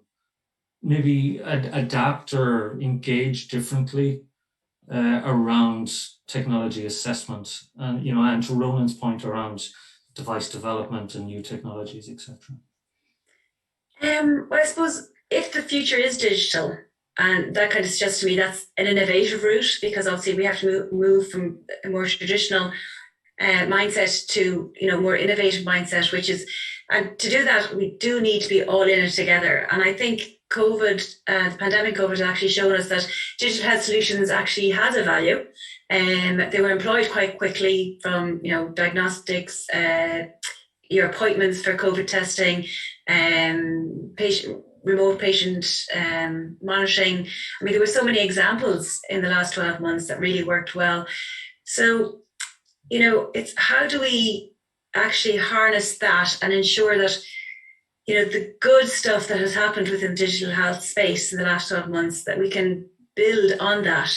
maybe adapt or engage differently around technology assessment? And and to Ronan's point around device development and new technologies, etc. Well, I suppose if the future is digital, and that kind of suggests to me that's an innovative route, because obviously we have to move from a more traditional mindset to more innovative mindset, which is, and to do that we do need to be all in it together. And I think the pandemic COVID has actually shown us that digital health solutions actually has a value. They were employed quite quickly, from diagnostics, your appointments for COVID testing, remote patient monitoring. I mean, there were so many examples in the last 12 months that really worked well. So, it's how do we actually harness that and ensure that, the good stuff that has happened within the digital health space in the last 12 months, that we can build on that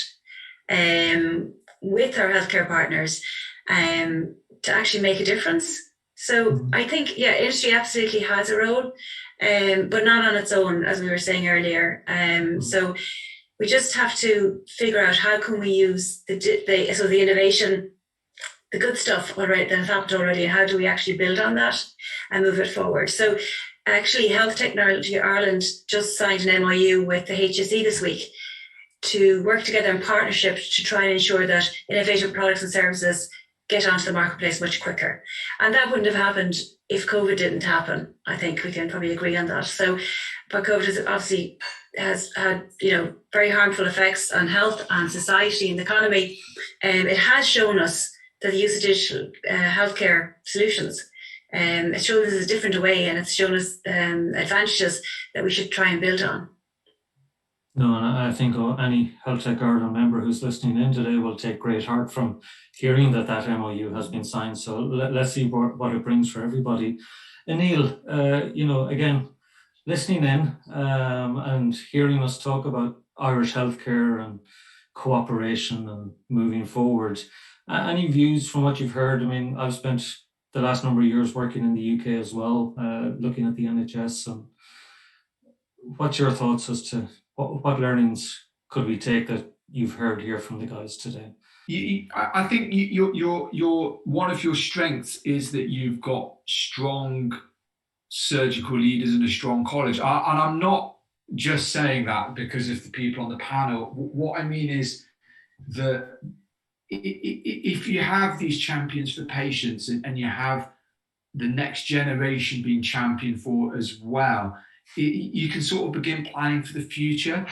with our healthcare partners to actually make a difference. So I think, industry absolutely has a role, but not on its own, as we were saying earlier. So we just have to figure out how can we use the innovation, the good stuff already that has happened already, and how do we actually build on that and move it forward. So actually, Health Technology Ireland just signed an MOU with the HSE this week to work together in partnership to try and ensure that innovative products and services get onto the marketplace much quicker. And that wouldn't have happened if COVID didn't happen. I think we can probably agree on that. So, but COVID has had, very harmful effects on health and society and the economy. It has shown us that the use of digital healthcare solutions, it's shown us a different way, and it's shown us advantages that we should try and build on. No, and I think any Health Tech Ireland member who's listening in today will take great heart from hearing that MOU has been signed. So let's see what it brings for everybody. And Neil, again, listening in and hearing us talk about Irish healthcare and cooperation and moving forward. Any views from what you've heard? I mean, I've spent the last number of years working in the UK as well, looking at the NHS. And what's your thoughts as to what learnings could we take that you've heard here from the guys today? I think your one of your strengths is that you've got strong surgical leaders and a strong college. And I'm not just saying that because of the people on the panel. What I mean is that if you have these champions for patients and you have the next generation being championed for as well, you can sort of begin planning for the future.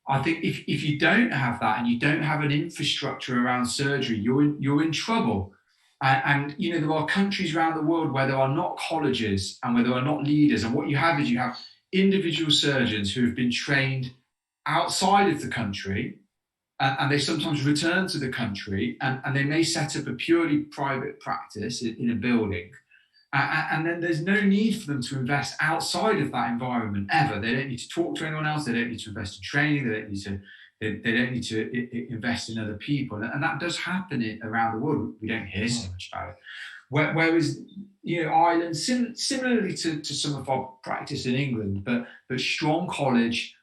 I think if you don't have that and you don't have an infrastructure around surgery, you're in trouble. And there are countries around the world where there are not colleges and where there are not leaders. And what you have is you have individual surgeons who have been trained outside of the country, and they sometimes return to the country, and they may set up a purely private practice in a building. And then there's no need for them to invest outside of that environment ever. They don't need to talk to anyone else. They don't need to invest in training. They don't need to invest in other people. And that does happen around the world. We don't hear so much about it. Whereas, Ireland, similarly to some of our practice in England, but strong college,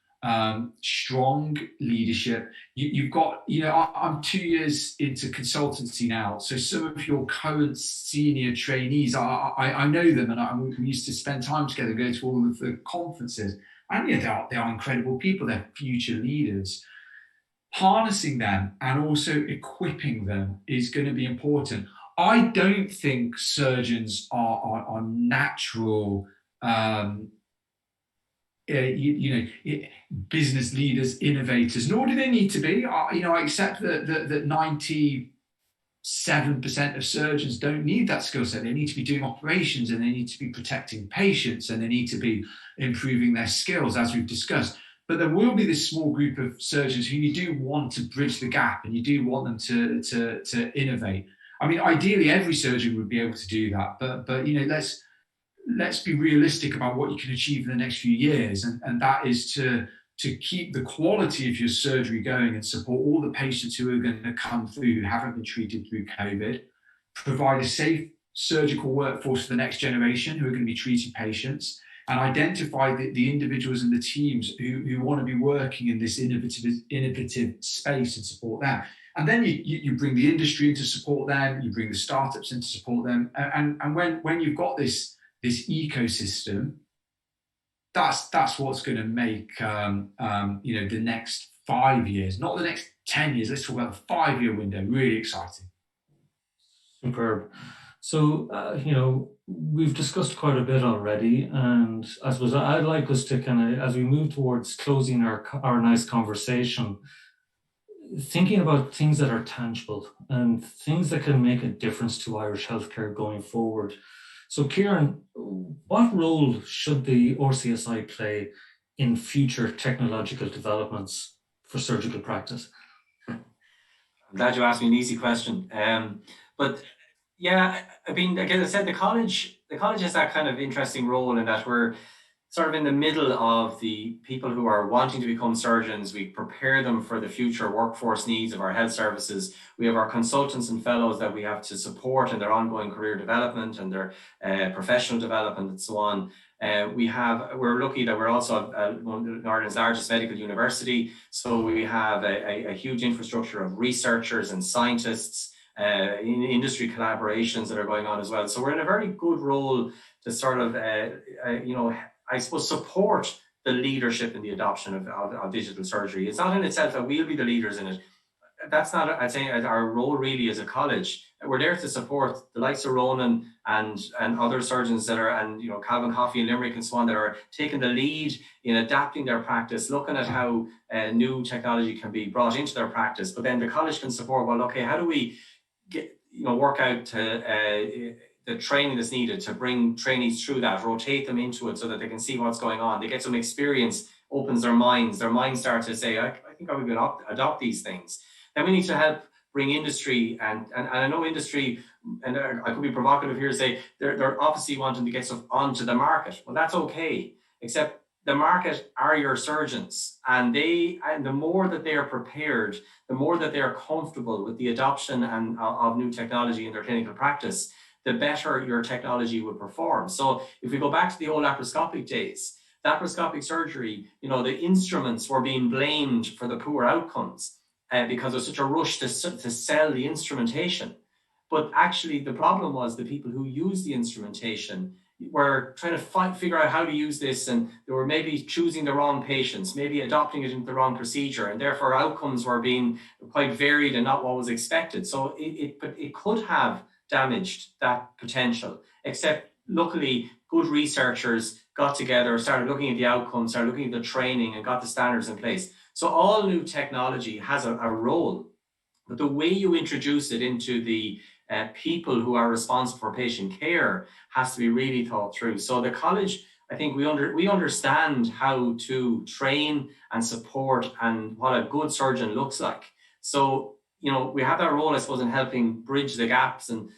strong leadership. You've got, I'm 2 years into consultancy now, so some of your current senior trainees, I know them, and we used to spend time together, go to all of the conferences, and they are incredible people. They're future leaders. Harnessing them and also equipping them is going to be important. I don't think surgeons are natural, business leaders, innovators, nor do they need to be. I accept that 97% of surgeons don't need that skill set. They need to be doing operations, and they need to be protecting patients, and they need to be improving their skills, as we've discussed. But there will be this small group of surgeons who you do want to bridge the gap, and you do want them to innovate. I mean, ideally, every surgeon would be able to do that, but let's be realistic about what you can achieve in the next few years, and that is to keep the quality of your surgery going and support all the patients who are going to come through who haven't been treated through COVID, provide a safe surgical workforce for the next generation who are going to be treating patients, and identify the individuals and the teams who want to be working in this innovative space and support them. And then you bring the industry in to support them, you bring the startups in to support them, and when you've got this ecosystem, that's what's going to make the next 5 years, not the next 10 years. Let's talk about the 5-year window. Really exciting. Superb. So we've discussed quite a bit already, and I suppose I'd like us to kind of, as we move towards closing our nice conversation, thinking about things that are tangible and things that can make a difference to Irish healthcare going forward. So, Kieran, what role should the RCSI play in future technological developments for surgical practice? I'm glad you asked me an easy question. But yeah, I mean, like I said, the college has that kind of interesting role in that we're sort of in the middle of the people who are wanting to become surgeons. We prepare them for the future workforce needs of our health services. We have our consultants and fellows that we have to support in their ongoing career development and their professional development and so on. We're lucky that we're also one of Ireland's largest medical university. So we have a huge infrastructure of researchers and scientists, in industry collaborations that are going on as well. So we're in a very good role to sort of, I suppose, support the leadership in the adoption of digital surgery. It's not in itself that we'll be the leaders in it. That's not, I'd say, our role really as a college. We're there to support the likes of Ronan and other surgeons that are, and Calvin Coffey and Limerick and so on, that are taking the lead in adapting their practice, looking at how new technology can be brought into their practice. But then the college can support, well, okay, how do we work out the training that's needed to bring trainees through that, rotate them into it so that they can see what's going on. They get some experience, opens their minds start to say, I think I would adopt these things. Then we need to help bring industry, and I know industry, and I could be provocative here to say, they're obviously wanting to get stuff onto the market. Well, that's okay, except the market are your surgeons, and the more that they are prepared, the more that they are comfortable with the adoption of new technology in their clinical practice, the better your technology will perform. So if we go back to the old laparoscopic days, laparoscopic surgery, the instruments were being blamed for the poor outcomes because there's such a rush to sell the instrumentation. But actually the problem was the people who used the instrumentation were trying to figure out how to use this, and they were maybe choosing the wrong patients, maybe adopting it into the wrong procedure, and therefore outcomes were being quite varied and not what was expected. So it could have damaged that potential, except luckily good researchers got together, started looking at the outcomes, started looking at the training, and got the standards in place. So all new technology has a role, but the way you introduce it into the people who are responsible for patient care has to be really thought through. So the college, I think we understand how to train and support and what a good surgeon looks like. So, we have that role, I suppose, in helping bridge the gaps and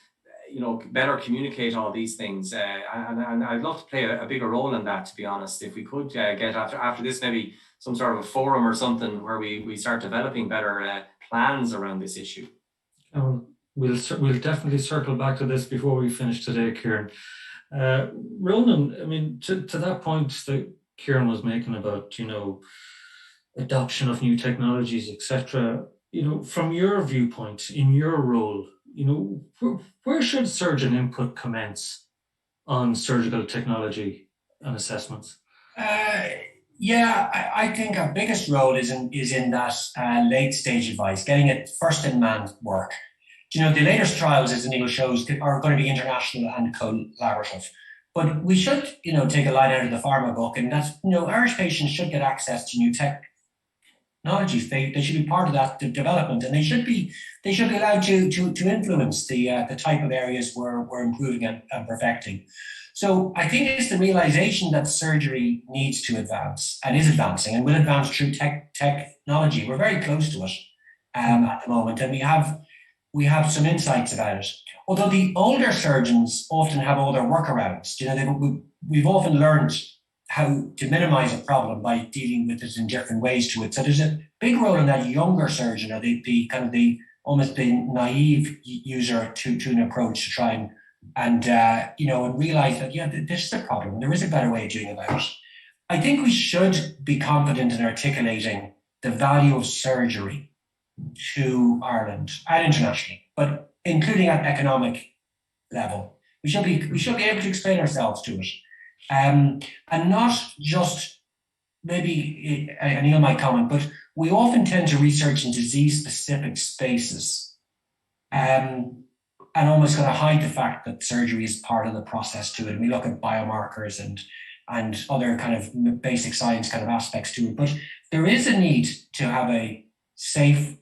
better communicate all these things. And I'd love to play a bigger role in that, to be honest. If we could get after this, maybe some sort of a forum or something where we start developing better plans around this issue. We'll definitely circle back to this before we finish today, Kieran. Ronan, I mean, to that point that Kieran was making about, adoption of new technologies, etc. From your viewpoint, in your role, where should surgeon input commence on surgical technology and assessments? I think our biggest role is in that late stage advice, getting it first in man work. The latest trials, as Neil shows, are going to be international and collaborative. But we should, take a line out of the pharma book, and that's, Irish patients should get access to new technologies. They should be part of that development, and they should be allowed to influence the type of areas we're improving and perfecting. So I think it's the realization that surgery needs to advance and is advancing and will advance through technology. We're very close to it at the moment, and we have some insights about it. Although the older surgeons often have all their workarounds. We've often learned how to minimize a problem by dealing with it in different ways to it. So there's a big role in that younger surgeon, or the almost the naive user to an approach to try and realize that this is a problem. There is a better way of doing about it. I think we should be confident in articulating the value of surgery to Ireland and internationally, but including at economic level. We should be able to explain ourselves to it. And not just, maybe Neil might comment, but we often tend to research in disease-specific spaces and almost kind of hide the fact that surgery is part of the process to it. And we look at biomarkers and other kind of basic science kind of aspects to it. But there is a need to have a safe,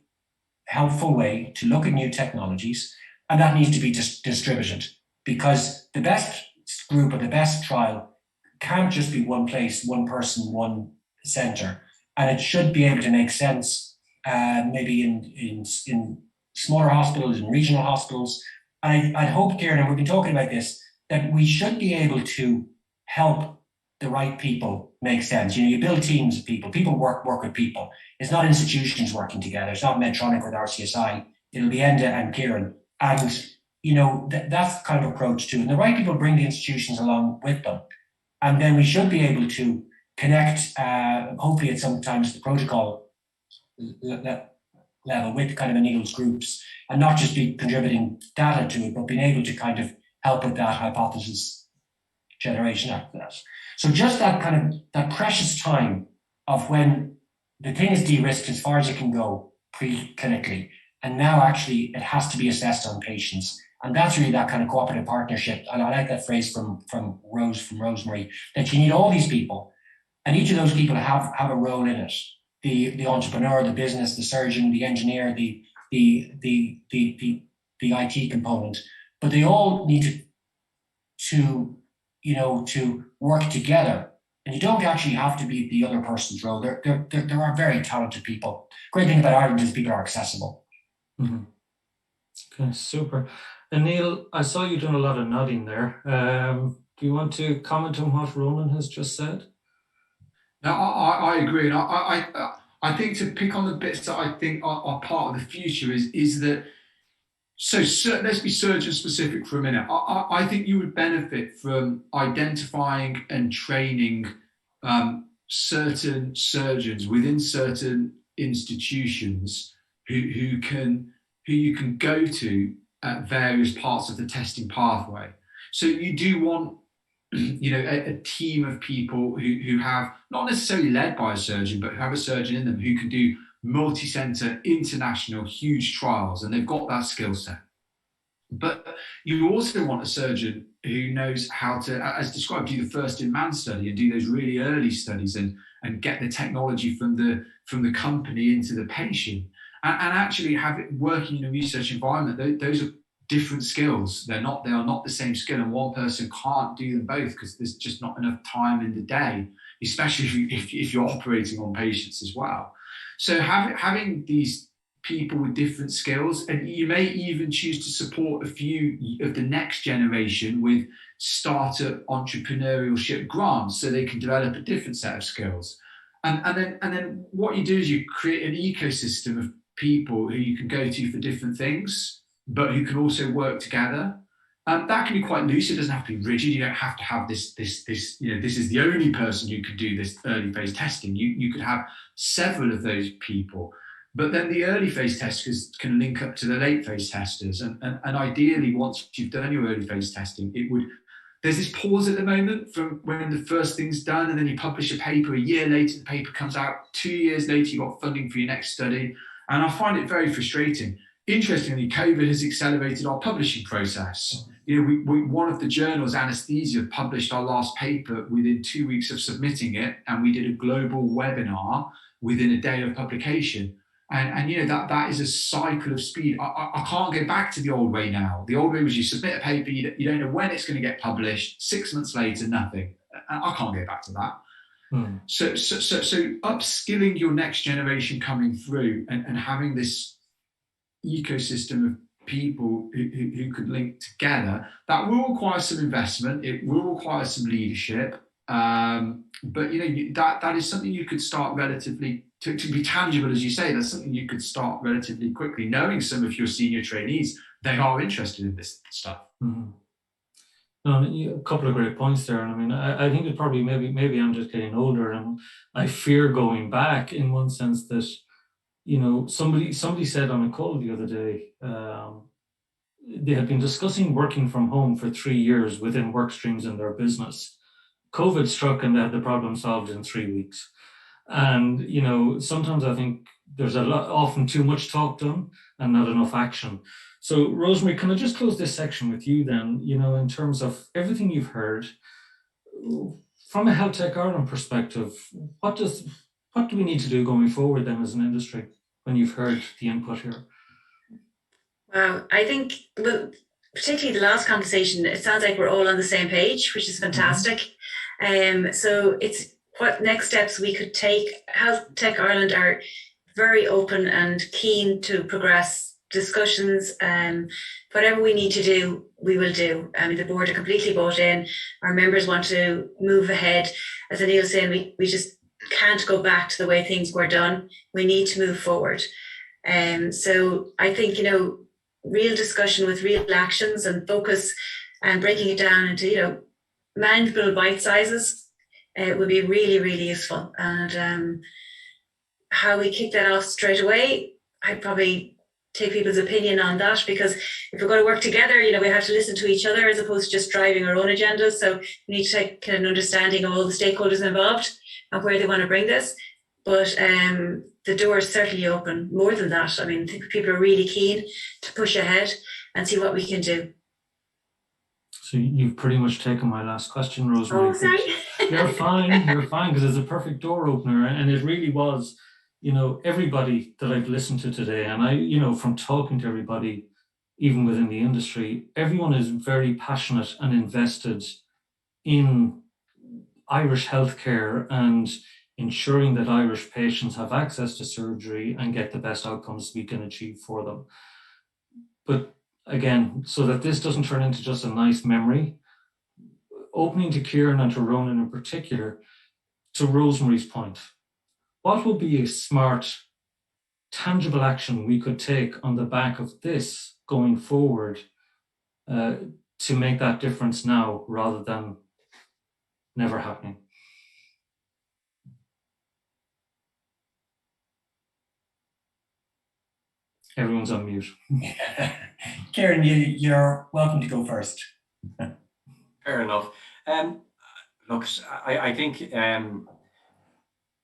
helpful way to look at new technologies, and that needs to be distributed, because the best group or the best trial can't just be one place, one person, one center, and it should be able to make sense maybe in smaller hospitals, in regional hospitals. And I hope, Kieran, and we've been talking about this, that we should be able to help the right people make sense. You build teams of people work with people. It's not institutions working together. It's not Medtronic with RCSI. It'll be Enda and Kieran. And, that's the kind of approach too. And the right people bring the institutions along with them. And then we should be able to connect, hopefully at sometimes the protocol level with kind of Neil's groups, and not just be contributing data to it, but being able to kind of help with that hypothesis generation after that. So just that precious time of when the thing is de-risked as far as it can go pre-clinically, and now actually it has to be assessed on patients. And that's really that kind of cooperative partnership. And I like that phrase from Rosemary, that you need all these people, and each of those people have a role in it. The entrepreneur, the business, the surgeon, the engineer, the IT component, but they all need to work together. And you don't actually have to be the other person's role. There are very talented people. Great thing about Ireland is people are accessible. Mm-hmm. Okay, super. And Neil, I saw you doing a lot of nodding there. Do you want to comment on what Ronan has just said? No, I agree. And I think to pick on the bits that I think are part of the future is that, let's be surgeon specific for a minute. I think you would benefit from identifying and training certain surgeons within certain institutions who you can go to at various parts of the testing pathway. So you do want a team of people who have, not necessarily led by a surgeon, but who have a surgeon in them who can do multi-center, international, huge trials, and they've got that skill set. But you also want a surgeon who knows how to, as described, do the first in man study and do those really early studies and get the technology from the company into the patient, and actually have it working in a research environment. Those are different skills. They are not the same skill, and one person can't do them both because there's just not enough time in the day, especially if you're operating on patients as well. So having these people with different skills, and you may even choose to support a few of the next generation with startup entrepreneurship grants so they can develop a different set of skills. And then what you do is you create an ecosystem of people who you can go to for different things, but who can also work together. That can be quite loose. It doesn't have to be rigid. You don't have to have this, this is the only person who could do this early phase testing. You could have several of those people, but then the early phase testers can link up to the late phase testers. And ideally, once you've done your early phase testing, there's this pause at the moment from when the first thing's done, and then you publish a paper, a year later, the paper comes out, 2 years later, you've got funding for your next study. And I find it very frustrating. Interestingly, COVID has accelerated our publishing process. One of the journals, Anesthesia, published our last paper within 2 weeks of submitting it, and we did a global webinar within a day of publication. And that is a cycle of speed. I can't go back to the old way now. The old way was you submit a paper, you don't know when it's going to get published. 6 months later, nothing. I can't go back to that. So upskilling your next generation coming through and having this ety of people who could link together, that will require some investment. It will require some leadership. But that is something you could start relatively to be tangible, as you say. That's something you could start relatively quickly, knowing some of your senior trainees, they are interested in this stuff. Mm-hmm. No, a couple of great points there. And I mean, I think it probably maybe I'm just getting older, and I fear going back in one sense that, somebody said on a call the other day, they had been discussing working from home for 3 years within work streams in their business. COVID struck and they had the problem solved in 3 weeks. And, sometimes I think there's often too much talk done and not enough action. So, Rosemary, can I just close this section with you then, in terms of everything you've heard, from a Health Tech Ireland perspective, what do we need to do going forward then as an industry when you've heard the input here? Wow, I think, particularly the last conversation, it sounds like we're all on the same page, which is fantastic. So it's what next steps we could take. Health Tech Ireland are very open and keen to progress discussions. Whatever we need to do, we will do. I mean, the board are completely bought in. Our members want to move ahead. As Anil was saying, we just can't go back to the way things were done. We need to move forward. So I think, real discussion with real actions and focus and breaking it down into, manageable bite sizes would be really, really useful. And how we kick that off straight away, I'd probably take people's opinion on that, because if we're going to work together, we have to listen to each other as opposed to just driving our own agendas. So we need to take an understanding of all the stakeholders involved and where they want to bring this. But the door is certainly open. More than that, I mean, I think people are really keen to push ahead and see what we can do. So you've pretty much taken my last question, Rosemary. Oh, sorry. You're fine, because it's a perfect door opener. And it really was, everybody that I've listened to today, and I, from talking to everybody, even within the industry, everyone is very passionate and invested in Irish healthcare and ensuring that Irish patients have access to surgery and get the best outcomes we can achieve for them. But again, so that this doesn't turn into just a nice memory, opening to Kieran and to Ronan in particular, to Rosemary's point, what would be a smart, tangible action we could take on the back of this going forward to make that difference now rather than never happening? Everyone's on mute. Kieran, you're welcome to go first. Fair enough. Look, I think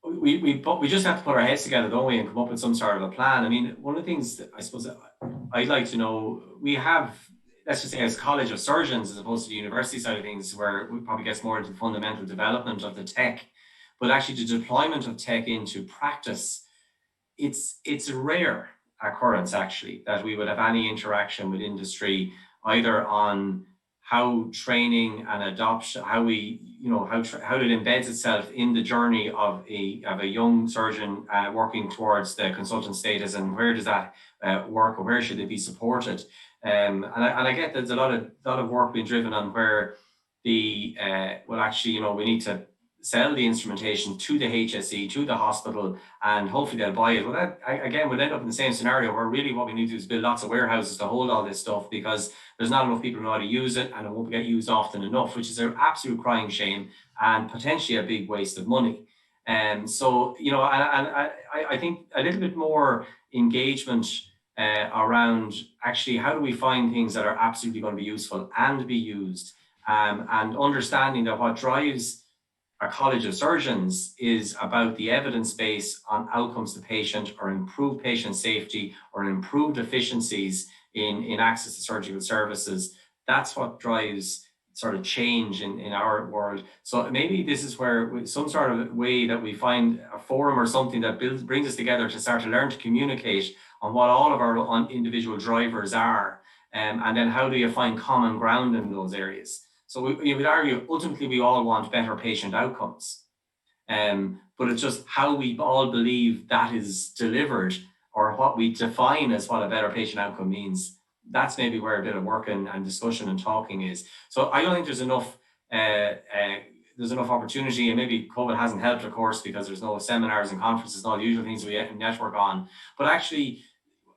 we just have to put our heads together, don't we, and come up with some sort of a plan. I mean, one of the things that I suppose I'd like to know, we have, let's just say, as College of Surgeons, as opposed to the university side of things, where we probably gets more into the fundamental development of the tech, but actually the deployment of tech into practice, it's a rare occurrence actually that we would have any interaction with industry either on how training and adoption, how we, how it embeds itself in the journey of a young surgeon working towards the consultant status, and where does that work, or where should they be supported? And I get there's a lot of work being driven on where we need to sell the instrumentation to the HSE, to the hospital, and hopefully they'll buy it. Well, that again would end up in the same scenario where really what we need to do is build lots of warehouses to hold all this stuff, because there's not enough people who know how to use it, and it won't get used often enough, which is an absolute crying shame and potentially a big waste of money. And so, I think a little bit more engagement around actually how do we find things that are absolutely going to be useful and be used, and understanding that what drives a College of Surgeons is about the evidence base on outcomes to patient, or improved patient safety, or improved efficiencies in access to surgical services. That's what drives sort of change in our world. So maybe this is where some sort of way that we find a forum or something that brings us together to start to learn to communicate on what all of our individual drivers are, and then how do you find common ground in those areas. So we would argue, ultimately, we all want better patient outcomes. But it's just how we all believe that is delivered, or what we define as what a better patient outcome means. That's maybe where a bit of work and discussion and talking is. So I don't think there's enough opportunity, and maybe COVID hasn't helped, of course, because there's no seminars and conferences and all the usual things we network on. But actually,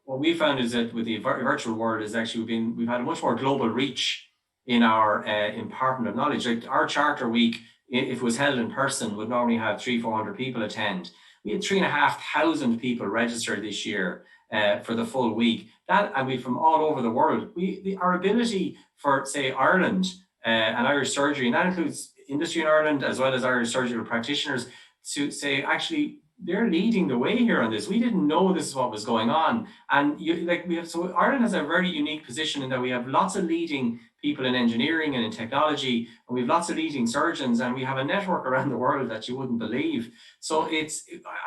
what we found is that with the virtual world is actually we've had a much more global reach in our impartment of knowledge. Like our charter week, if it was held in person, would normally have 300-400 people attend. We had 3,500 people registered this year for the full week. And we from all over the world. Our ability for, say, Ireland and Irish surgery, and that includes industry in Ireland as well as Irish surgical practitioners, to say actually they're leading the way here on this. We didn't know this is what was going on, and so Ireland has a very unique position in that we have lots of leading people in engineering and in technology, and we have lots of leading surgeons, and we have a network around the world that you wouldn't believe. So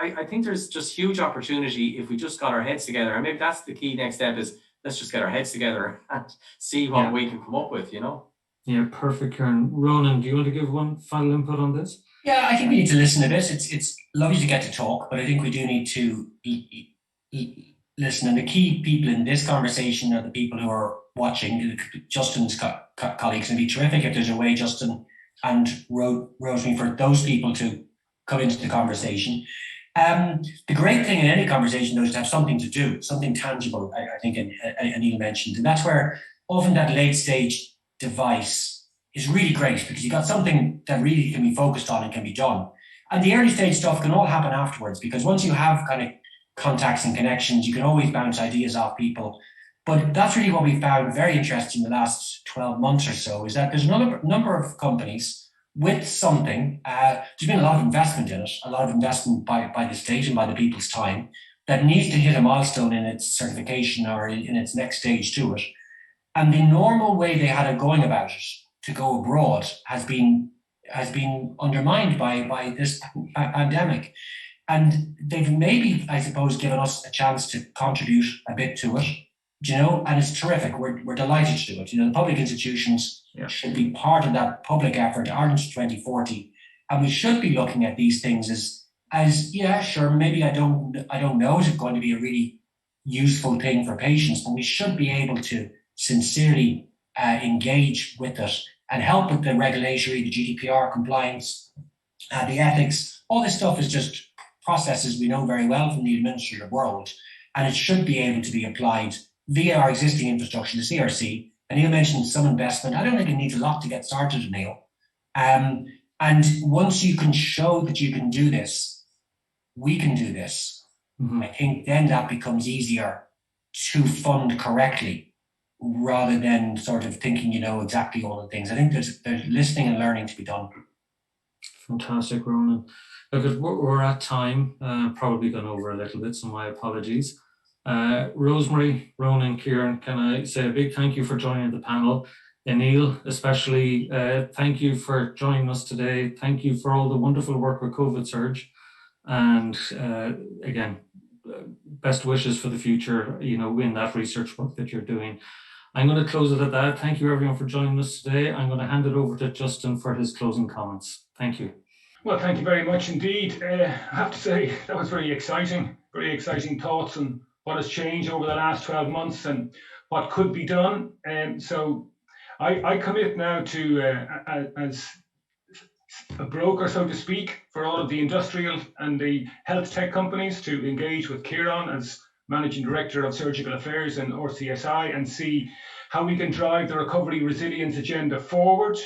I think there's just huge opportunity if we just got our heads together, and maybe that's the key next step is let's just get our heads together and see what we can come up with, Yeah, perfect, Kieran. Ronan, do you want to give one final input on this? Yeah, I think we need to listen a bit. It's lovely to get to talk, but I think we do need to listen. And the key people in this conversation are the people who are watching, Justin's colleagues. And it'd be terrific if there's a way, Justin and Rosemary, for those people to come into the conversation. The great thing in any conversation, though, is to have something to do, something tangible, I think Neil mentioned. And that's where often that late stage device is really great, because you got something that really can be focused on and can be done. And the early stage stuff can all happen afterwards, because once you have kind of contacts and connections, you can always bounce ideas off people. But that's really what we found very interesting in the last 12 months or so, is that there's a number of companies with something, there's been a lot of investment in it, a lot of investment by the state and by the people's time, that needs to hit a milestone in its certification or in its next stage to it. And the normal way they had it going about it, to go abroad, has been undermined by this pandemic. And they've maybe, I suppose, given us a chance to contribute a bit to it, and it's terrific. We're delighted to do it. The public institutions should be part of that public effort, Ireland 2040. And we should be looking at these things as sure, maybe I don't know, is it going to be a really useful thing for patients, but we should be able to sincerely engage with it and help with the regulatory, the GDPR compliance, the ethics. All this stuff is just processes we know very well from the administrative world, and it should be able to be applied via our existing infrastructure, the CRC. And Neil mentioned some investment. I don't think it needs a lot to get started, Neil. And once you can show that you can do this, we can do this. Mm-hmm. I think then that becomes easier to fund correctly, rather than sort of thinking you know exactly all the things. I think there's listening and learning to be done. Fantastic, Ronan. Look, we're at time, probably gone over a little bit, so my apologies. Rosemary, Ronan, Kieran, can I say a big thank you for joining the panel? And Neil, especially, thank you for joining us today. Thank you for all the wonderful work with COVID Surge. And again, best wishes for the future, in that research work that you're doing. I'm going to close it at that. Thank you, everyone, for joining us today. I'm going to hand it over to Justin for his closing comments. Thank you. Well, thank you very much indeed. I have to say that was very exciting thoughts on what has changed over the last 12 months and what could be done. And so I commit now to, as a broker, so to speak, for all of the industrial and the health tech companies to engage with Kieran as Managing Director of Surgical Affairs in RCSI and see how we can drive the recovery resilience agenda forward.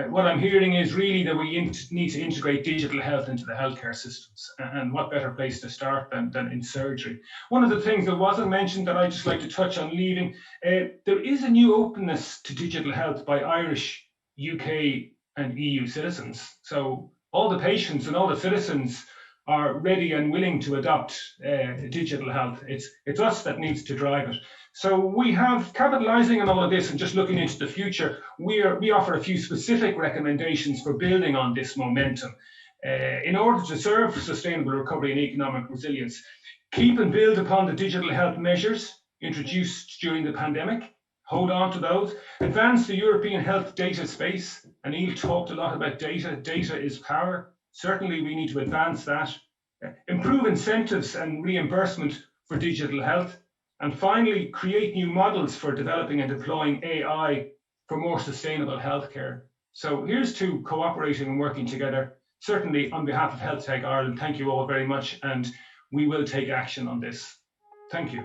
What I'm hearing is really that we need to integrate digital health into the healthcare systems, and what better place to start than in surgery. One of the things that wasn't mentioned that I'd just like to touch on leaving, there is a new openness to digital health by Irish, UK and EU citizens. So all the patients and all the citizens are ready and willing to adopt digital health. It's us that needs to drive it. So we have, capitalizing on all of this and just looking into the future, we offer a few specific recommendations for building on this momentum. In order to serve sustainable recovery and economic resilience, keep and build upon the digital health measures introduced during the pandemic. Hold on to those. Advance the European health data space. And Neil talked a lot about data. Data is power. Certainly we need to advance that. Improve incentives and reimbursement for digital health. And finally, create new models for developing and deploying AI for more sustainable healthcare. So here's to cooperating and working together. Certainly on behalf of Health Tech Ireland, thank you all very much, and we will take action on this. Thank you.